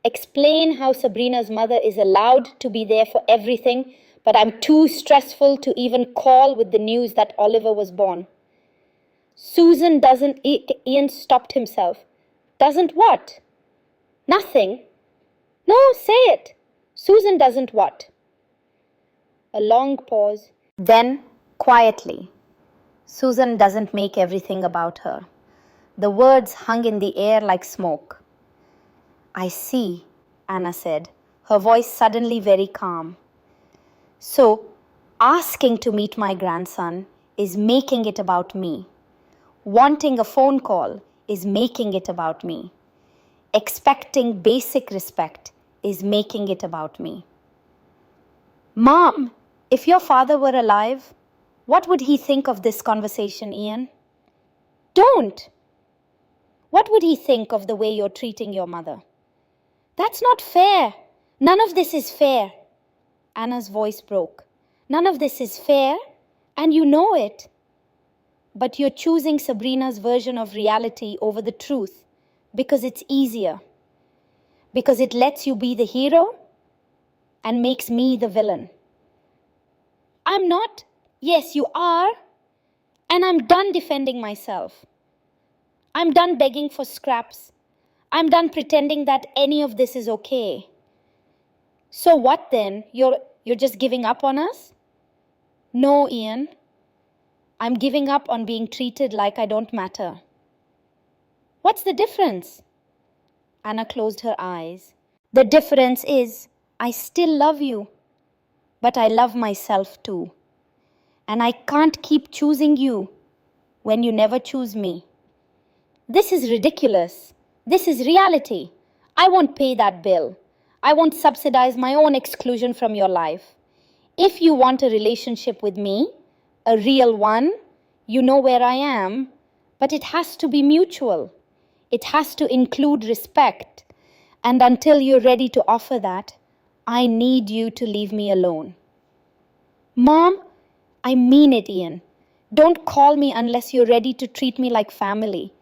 Explain how Sabrina's mother is allowed to be there for everything, but I'm too stressful to even call with the news that Oliver was born. Susan doesn't... Ian stopped himself. Doesn't what? Nothing. No, say it. Susan doesn't what? A long pause. Then, quietly. Susan doesn't make everything about her. The words hung in the air like smoke. I see, Anna said, her voice suddenly very calm. So, asking to meet my grandson is making it about me. Wanting a phone call is making it about me. Expecting basic respect is making it about me. Mom, if your father were alive, what would he think of this conversation, Ian? Don't! What would he think of the way you're treating your mother? That's not fair. None of this is fair. Anna's voice broke. None of this is fair, and you know it. But you're choosing Sabrina's version of reality over the truth because it's easier. Because it lets you be the hero and makes me the villain. I'm not. Yes, you are. And I'm done defending myself. I'm done begging for scraps. I'm done pretending that any of this is okay. So what then? You're just giving up on us? No, Ian. I'm giving up on being treated like I don't matter. What's the difference? Anna closed her eyes. The difference is I still love you, but I love myself too. And I can't keep choosing you when you never choose me. This is ridiculous. This is reality. I won't pay that bill. I won't subsidize my own exclusion from your life. If you want a relationship with me, a real one, you know where I am, but it has to be mutual. It has to include respect. And until you're ready to offer that, I need you to leave me alone. Mom, I mean it, Ian. Don't call me unless you're ready to treat me like family.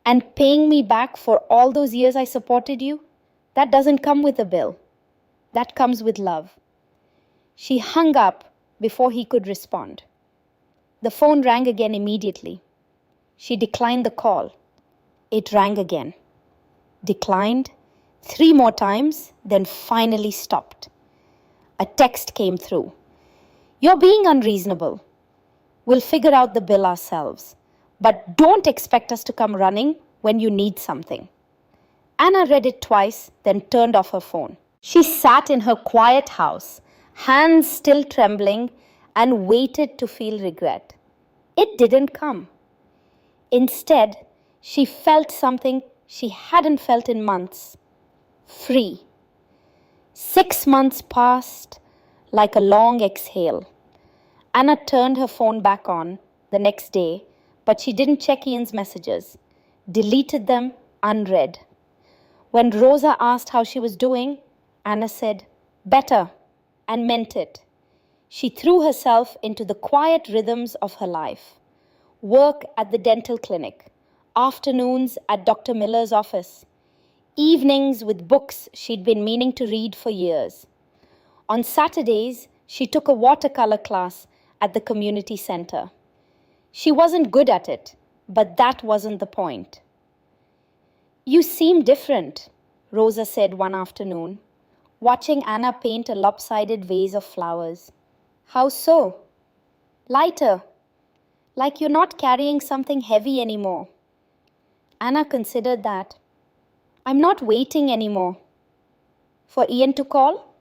And paying me back for all those years I supported you, that doesn't come with a bill. That comes with love. She hung up before he could respond. The phone rang again immediately. She declined the call. It rang again. Declined 3 more times, then finally stopped. A text came through. You're being unreasonable. We'll figure out the bill ourselves. But don't expect us to come running when you need something. Anna read it twice, then turned off her phone. She sat in her quiet house, hands still trembling, and waited to feel regret. It didn't come. Instead, she felt something she hadn't felt in months. Free. 6 months passed like a long exhale. Anna turned her phone back on the next day, but she didn't check Ian's messages, deleted them unread. When Rosa asked how she was doing, Anna said, better, and meant it. She threw herself into the quiet rhythms of her life. Work at the dental clinic, afternoons at Dr. Miller's office, evenings with books she'd been meaning to read for years. On Saturdays, she took a watercolor class at the community center. She wasn't good at it, but that wasn't the point. You seem different, Rosa said one afternoon, watching Anna paint a lopsided vase of flowers. How so? Lighter, like you're not carrying something heavy anymore. Anna considered that. I'm not waiting anymore. For Ian to call?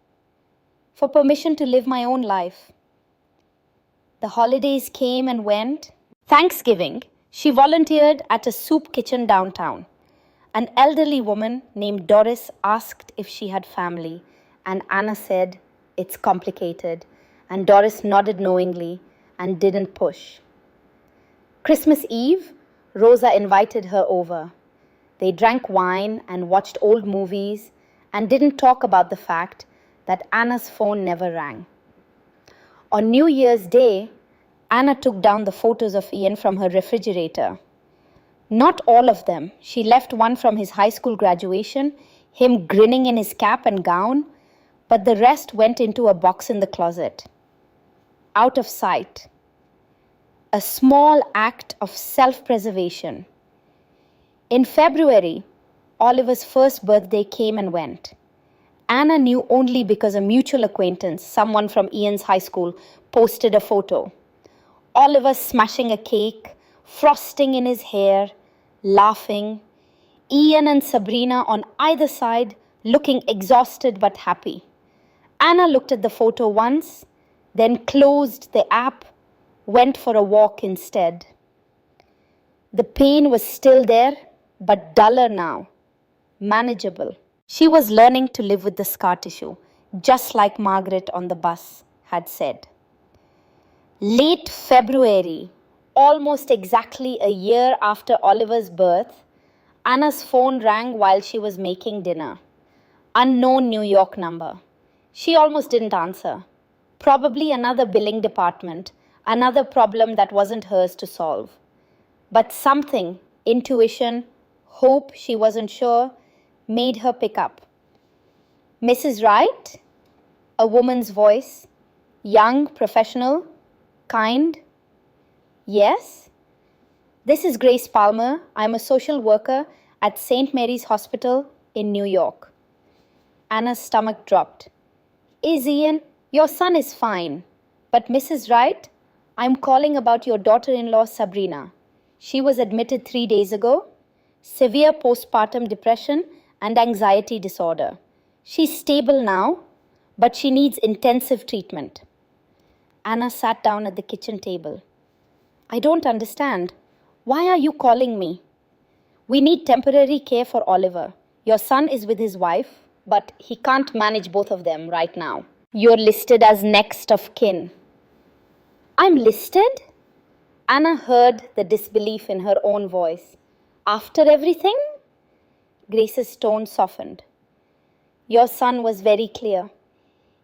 For permission to live my own life. The holidays came and went. Thanksgiving, she volunteered at a soup kitchen downtown. An elderly woman named Doris asked if she had family, and Anna said, it's complicated, and Doris nodded knowingly and didn't push. Christmas Eve, Rosa invited her over. They drank wine and watched old movies and didn't talk about the fact that Anna's phone never rang. On New Year's Day, Anna took down the photos of Ian from her refrigerator. Not all of them. She left one from his high school graduation, him grinning in his cap and gown, but the rest went into a box in the closet. Out of sight. A small act of self-preservation. In February, Oliver's first birthday came and went. Anna knew only because a mutual acquaintance, someone from Ian's high school, posted a photo. Oliver smashing a cake, frosting in his hair, laughing. Ian and Sabrina on either side looking exhausted but happy. Anna looked at the photo once, then closed the app, went for a walk instead. The pain was still there, but duller now, manageable. She was learning to live with the scar tissue, just like Margaret on the bus had said. Late February, almost exactly a year after Oliver's birth, Anna's phone rang while she was making dinner. Unknown New York number. She almost didn't answer. Probably another billing department, another problem that wasn't hers to solve. But something, intuition, hope, she wasn't sure, made her pick up. Mrs. Wright? A woman's voice. Young, professional, kind. Yes? This is Grace Palmer. I'm a social worker at St. Mary's Hospital in New York. Anna's stomach dropped. Is Ian? Your son is fine. But Mrs. Wright, I'm calling about your daughter-in-law Sabrina. She was admitted 3 days ago. Severe postpartum depression and anxiety disorder. She's stable now, but she needs intensive treatment. Anna sat down at the kitchen table. I don't understand. Why are you calling me? We need temporary care for Oliver. Your son is with his wife, but he can't manage both of them right now. You're listed as next of kin. I'm listed? Anna heard the disbelief in her own voice. After everything? Grace's tone softened. Your son was very clear.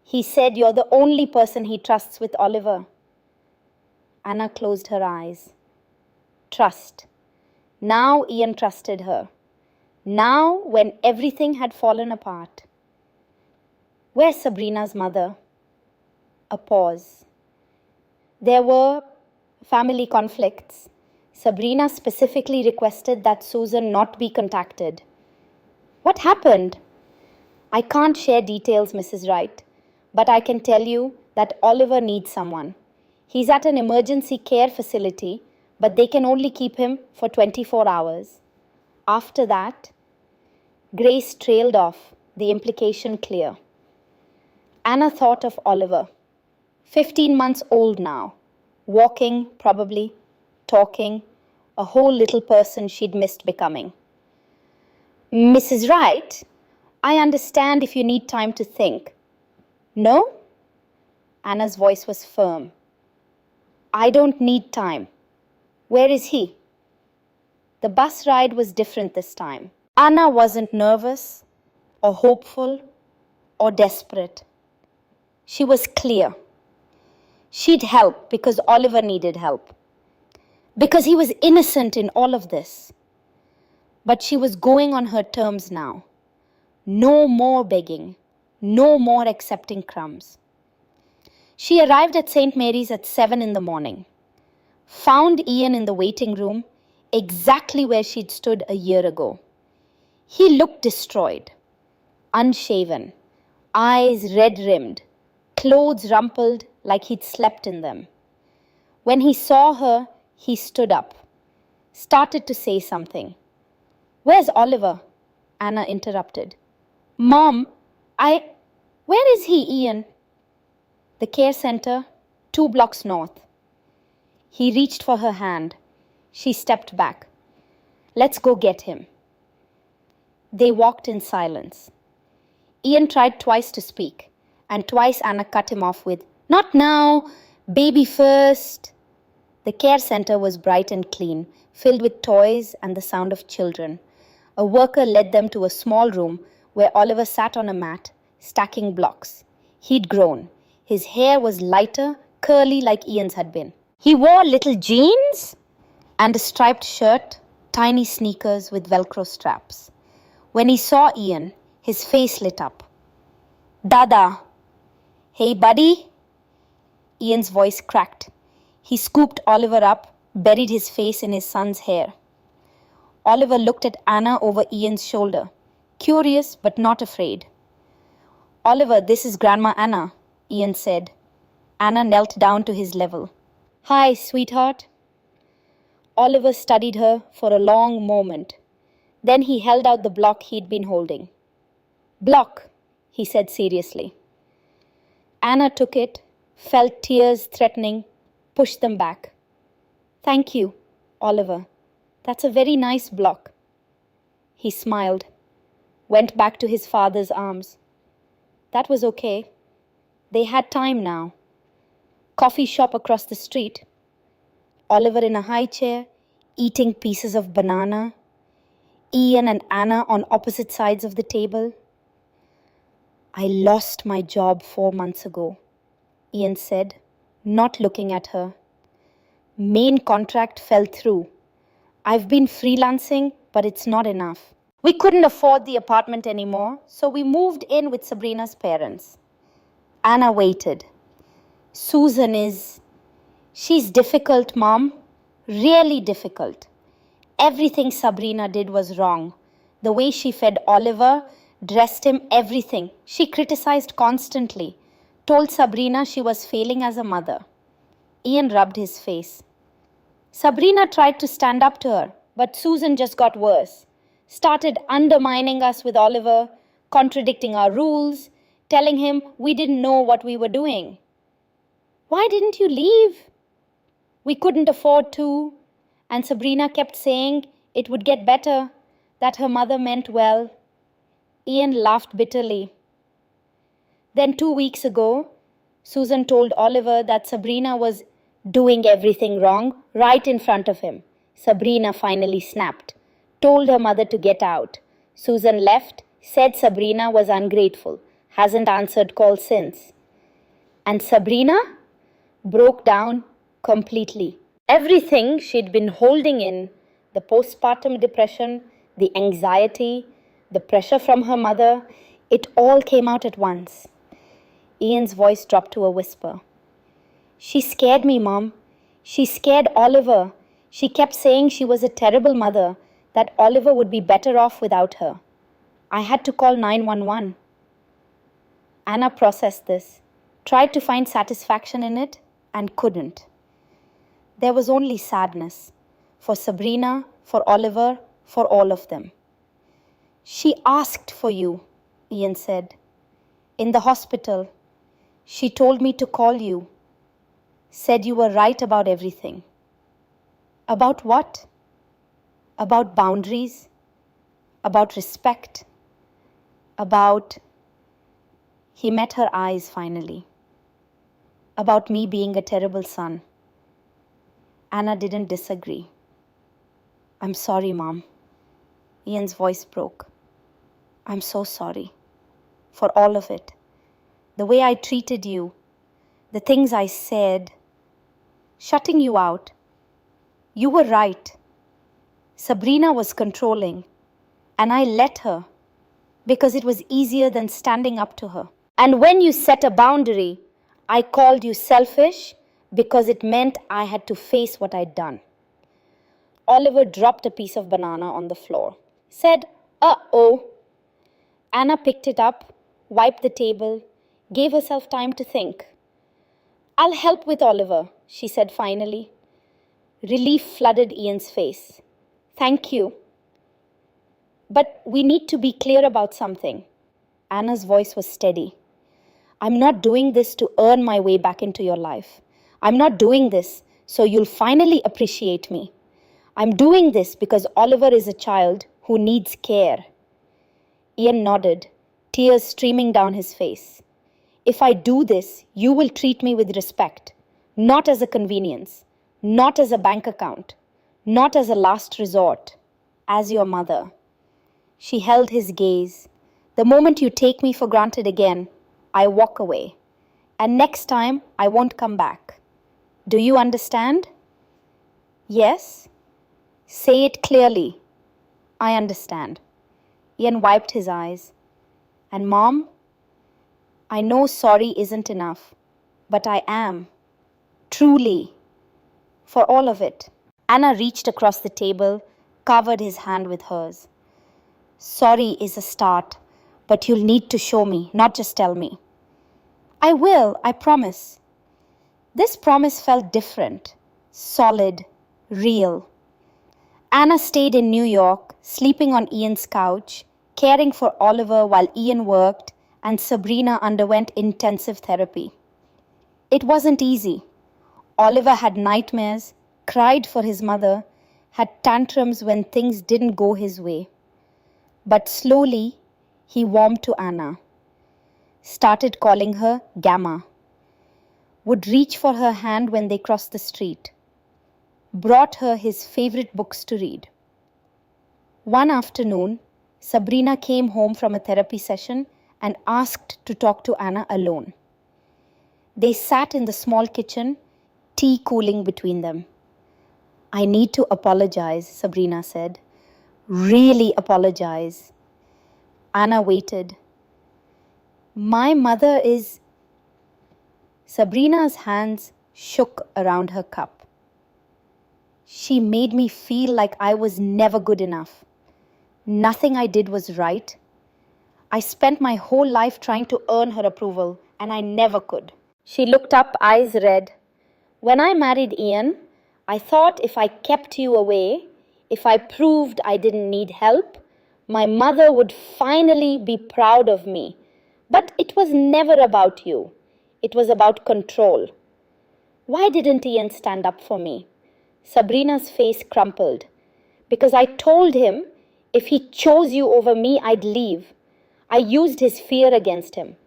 He said you're the only person he trusts with Oliver. Anna closed her eyes. Trust. Now Ian trusted her. Now, when everything had fallen apart. Where's Sabrina's mother? A pause. There were family conflicts. Sabrina specifically requested that Susan not be contacted. What happened? I can't share details, Mrs. Wright, but I can tell you that Oliver needs someone. He's at an emergency care facility, but they can only keep him for 24 hours. After that, Grace trailed off, the implication clear. Anna thought of Oliver, 15 months old now, walking, probably, talking, a whole little person she'd missed becoming. Mrs. Wright, I understand if you need time to think. No? Anna's voice was firm. I don't need time. Where is he? The bus ride was different this time. Anna wasn't nervous or hopeful or desperate. She was clear. She'd help because Oliver needed help. Because he was innocent in all of this. But she was going on her terms now. No more begging. No more accepting crumbs. She arrived at St. Mary's at 7 in the morning. Found Ian in the waiting room, exactly where she'd stood a year ago. He looked destroyed, unshaven, eyes red-rimmed, clothes rumpled like he'd slept in them. When he saw her, he stood up, started to say something. Where's Oliver? Anna interrupted. Mom, where is he, Ian? The care center, 2 blocks north. He reached for her hand. She stepped back. Let's go get him. They walked in silence. Ian tried twice to speak, and twice Anna cut him off with, Not now, baby first. The care center was bright and clean, filled with toys and the sound of children. A worker led them to a small room where Oliver sat on a mat, stacking blocks. He'd grown. His hair was lighter, curly like Ian's had been. He wore little jeans and a striped shirt, tiny sneakers with Velcro straps. When he saw Ian, his face lit up. Dada. Hey, buddy. Ian's voice cracked. He scooped Oliver up, buried his face in his son's hair. Oliver looked at Anna over Ian's shoulder, curious but not afraid. Oliver, this is Grandma Anna, Ian said. Anna knelt down to his level. Hi, sweetheart. Oliver studied her for a long moment. Then he held out the block he'd been holding. Block, he said seriously. Anna took it, felt tears threatening, pushed them back. Thank you, Oliver. That's a very nice block. He smiled, went back to his father's arms. That was okay. They had time now. Coffee shop across the street. Oliver in a high chair, eating pieces of banana. Ian and Anna on opposite sides of the table. I lost my job 4 months ago, Ian said, not looking at her. Main contract fell through. I've been freelancing, but it's not enough. We couldn't afford the apartment anymore, so we moved in with Sabrina's parents. Anna waited. She's difficult, Mom. Really difficult. Everything Sabrina did was wrong. The way she fed Oliver, dressed him, everything. She criticized constantly, told Sabrina she was failing as a mother. Ian rubbed his face. Sabrina tried to stand up to her, but Susan just got worse. Started undermining us with Oliver, contradicting our rules, telling him we didn't know what we were doing. Why didn't you leave? We couldn't afford to. And Sabrina kept saying it would get better, that her mother meant well. Ian laughed bitterly. Then 2 weeks ago, Susan told Oliver that Sabrina was doing everything wrong right in front of him. Sabrina finally snapped, told her mother to get out. Susan left, said Sabrina was ungrateful, hasn't answered calls since. And Sabrina broke down completely. Everything she'd been holding in, the postpartum depression, the anxiety, the pressure from her mother, it all came out at once. Ian's voice dropped to a whisper. She scared me, Mom. She scared Oliver. She kept saying she was a terrible mother, that Oliver would be better off without her. I had to call 911. Anna processed this, tried to find satisfaction in it, and couldn't. There was only sadness, for Sabrina, for Oliver, for all of them. She asked for you, Ian said. In the hospital, she told me to call you. Said you were right about everything. About what? About boundaries? About respect? About... He met her eyes finally. About me being a terrible son. Anna didn't disagree. I'm sorry, Mom. Ian's voice broke. I'm so sorry. For all of it. The way I treated you. The things I said. Shutting you out. You were right. Sabrina was controlling. And I let her. Because it was easier than standing up to her. And when you set a boundary, I called you selfish because it meant I had to face what I'd done. Oliver dropped a piece of banana on the floor. Said, uh-oh. Anna picked it up, wiped the table, gave herself time to think. I'll help with Oliver, she said finally. Relief flooded Ian's face. Thank you. But we need to be clear about something. Anna's voice was steady. I'm not doing this to earn my way back into your life. I'm not doing this so you'll finally appreciate me. I'm doing this because Oliver is a child who needs care. Ian nodded, tears streaming down his face. If I do this, you will treat me with respect, not as a convenience, not as a bank account, not as a last resort, as your mother. She held his gaze. The moment you take me for granted again, I walk away. And next time, I won't come back. Do you understand? Yes. Say it clearly. I understand. Ian wiped his eyes. And Mom, I know sorry isn't enough, but I am. Truly. For all of it. Anna reached across the table, covered his hand with hers. Sorry is a start, but you'll need to show me, not just tell me. I will, I promise. This promise felt different, solid, real. Anna stayed in New York, sleeping on Ian's couch, caring for Oliver while Ian worked, and Sabrina underwent intensive therapy. It wasn't easy. Oliver had nightmares, cried for his mother, had tantrums when things didn't go his way. But slowly, he warmed to Anna. Started calling her Gamma. Would reach for her hand when they crossed the street. Brought her his favorite books to read. One afternoon, Sabrina came home from a therapy session and asked to talk to Anna alone. They sat in the small kitchen, tea cooling between them. I need to apologize, Sabrina said. Really apologize. Anna waited. My mother is... Sabrina's hands shook around her cup. She made me feel like I was never good enough. Nothing I did was right. I spent my whole life trying to earn her approval, and I never could. She looked up, eyes red. When I married Ian, I thought if I kept you away, if I proved I didn't need help, my mother would finally be proud of me. But it was never about you. It was about control. Why didn't Ian stand up for me? Sabrina's face crumpled. Because I told him if he chose you over me, I'd leave. I used his fear against him.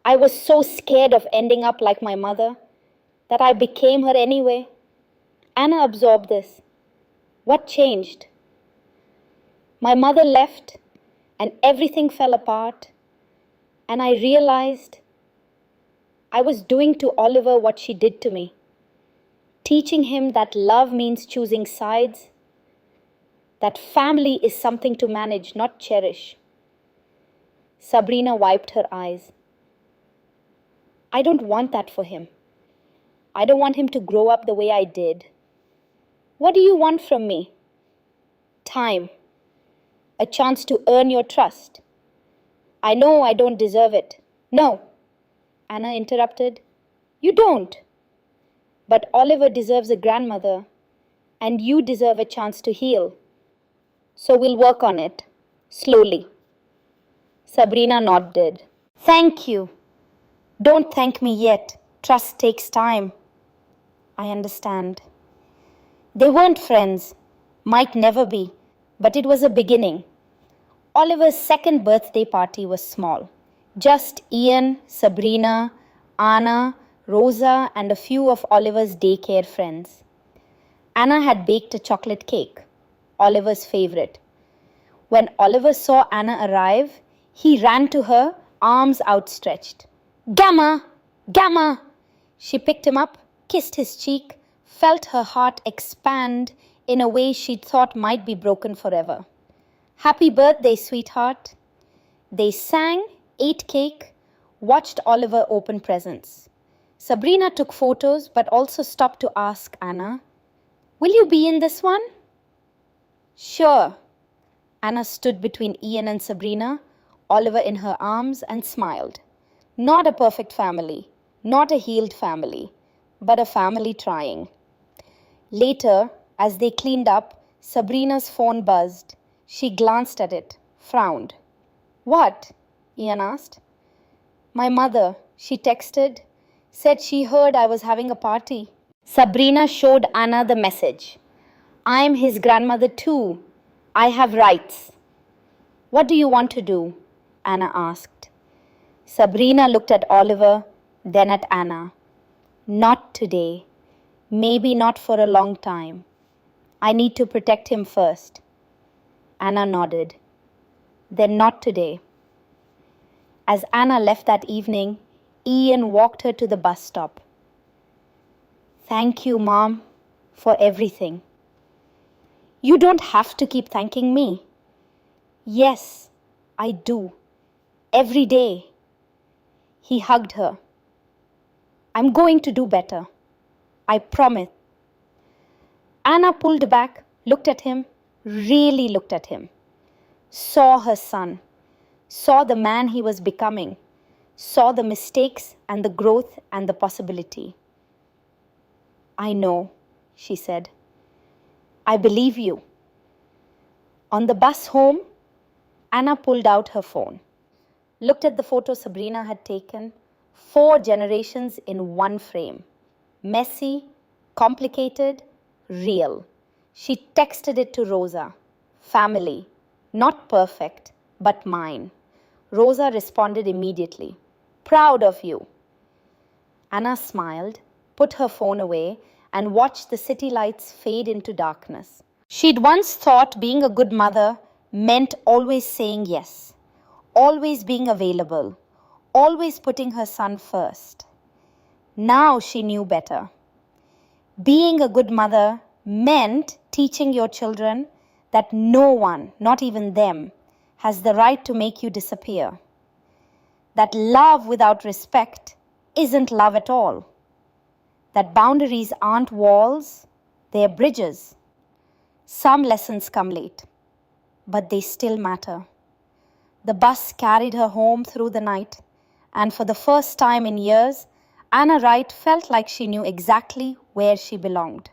I was so scared of ending up like my mother that I became her anyway. Anna absorbed this. What changed? My mother left and everything fell apart, and I realized I was doing to Oliver what she did to me, teaching him that love means choosing sides, that family is something to manage, not cherish. Sabrina wiped her eyes. I don't want that for him. I don't want him to grow up the way I did. What do you want from me? Time. A chance to earn your trust. I know I don't deserve it. No, Anna interrupted. You don't. But Oliver deserves a grandmother, and you deserve a chance to heal. So we'll work on it, slowly. Sabrina nodded. Thank you. Don't thank me yet. Trust takes time. I understand. They weren't friends, might never be, but it was a beginning. Oliver's second birthday party was small. Just Ian, Sabrina, Anna, Rosa, and a few of Oliver's daycare friends. Anna had baked a chocolate cake, Oliver's favorite. When Oliver saw Anna arrive, he ran to her, arms outstretched. Gamma! Gamma! She picked him up, kissed his cheek, felt her heart expand in a way she'd thought might be broken forever. Happy birthday, sweetheart. They sang, ate cake, watched Oliver open presents. Sabrina took photos but also stopped to ask Anna, Will you be in this one? Sure. Anna stood between Ian and Sabrina, Oliver in her arms, and smiled. Not a perfect family, not a healed family, but a family trying. Later, as they cleaned up, Sabrina's phone buzzed. She glanced at it, frowned. What? Ian asked. My mother, she texted, said she heard I was having a party. Sabrina showed Anna the message. I'm his grandmother too. I have rights. What do you want to do? Anna asked. Sabrina looked at Oliver, then at Anna. Not today. Maybe not for a long time. I need to protect him first. Anna nodded. Then not today. As Anna left that evening, Ian walked her to the bus stop. Thank you, Mom, for everything. You don't have to keep thanking me. Yes, I do. Every day. He hugged her. I'm going to do better. I promise. Anna pulled back, looked at him, really looked at him. Saw her son. Saw the man he was becoming. Saw the mistakes and the growth and the possibility. I know, she said. I believe you. On the bus home, Anna pulled out her phone, looked at the photo Sabrina had taken, 4 generations in one frame. Messy, complicated, real. She texted it to Rosa. Family. Not perfect, but mine. Rosa responded immediately. Proud of you. Anna smiled, put her phone away, and watched the city lights fade into darkness. She'd once thought being a good mother meant always saying yes, always being available, always putting her son first. Now she knew better. Being a good mother meant teaching your children that no one, not even them, has the right to make you disappear. That love without respect isn't love at all. That boundaries aren't walls, they're bridges. Some lessons come late, but they still matter. The bus carried her home through the night, and for the first time in years, Anna Wright felt like she knew exactly where she belonged.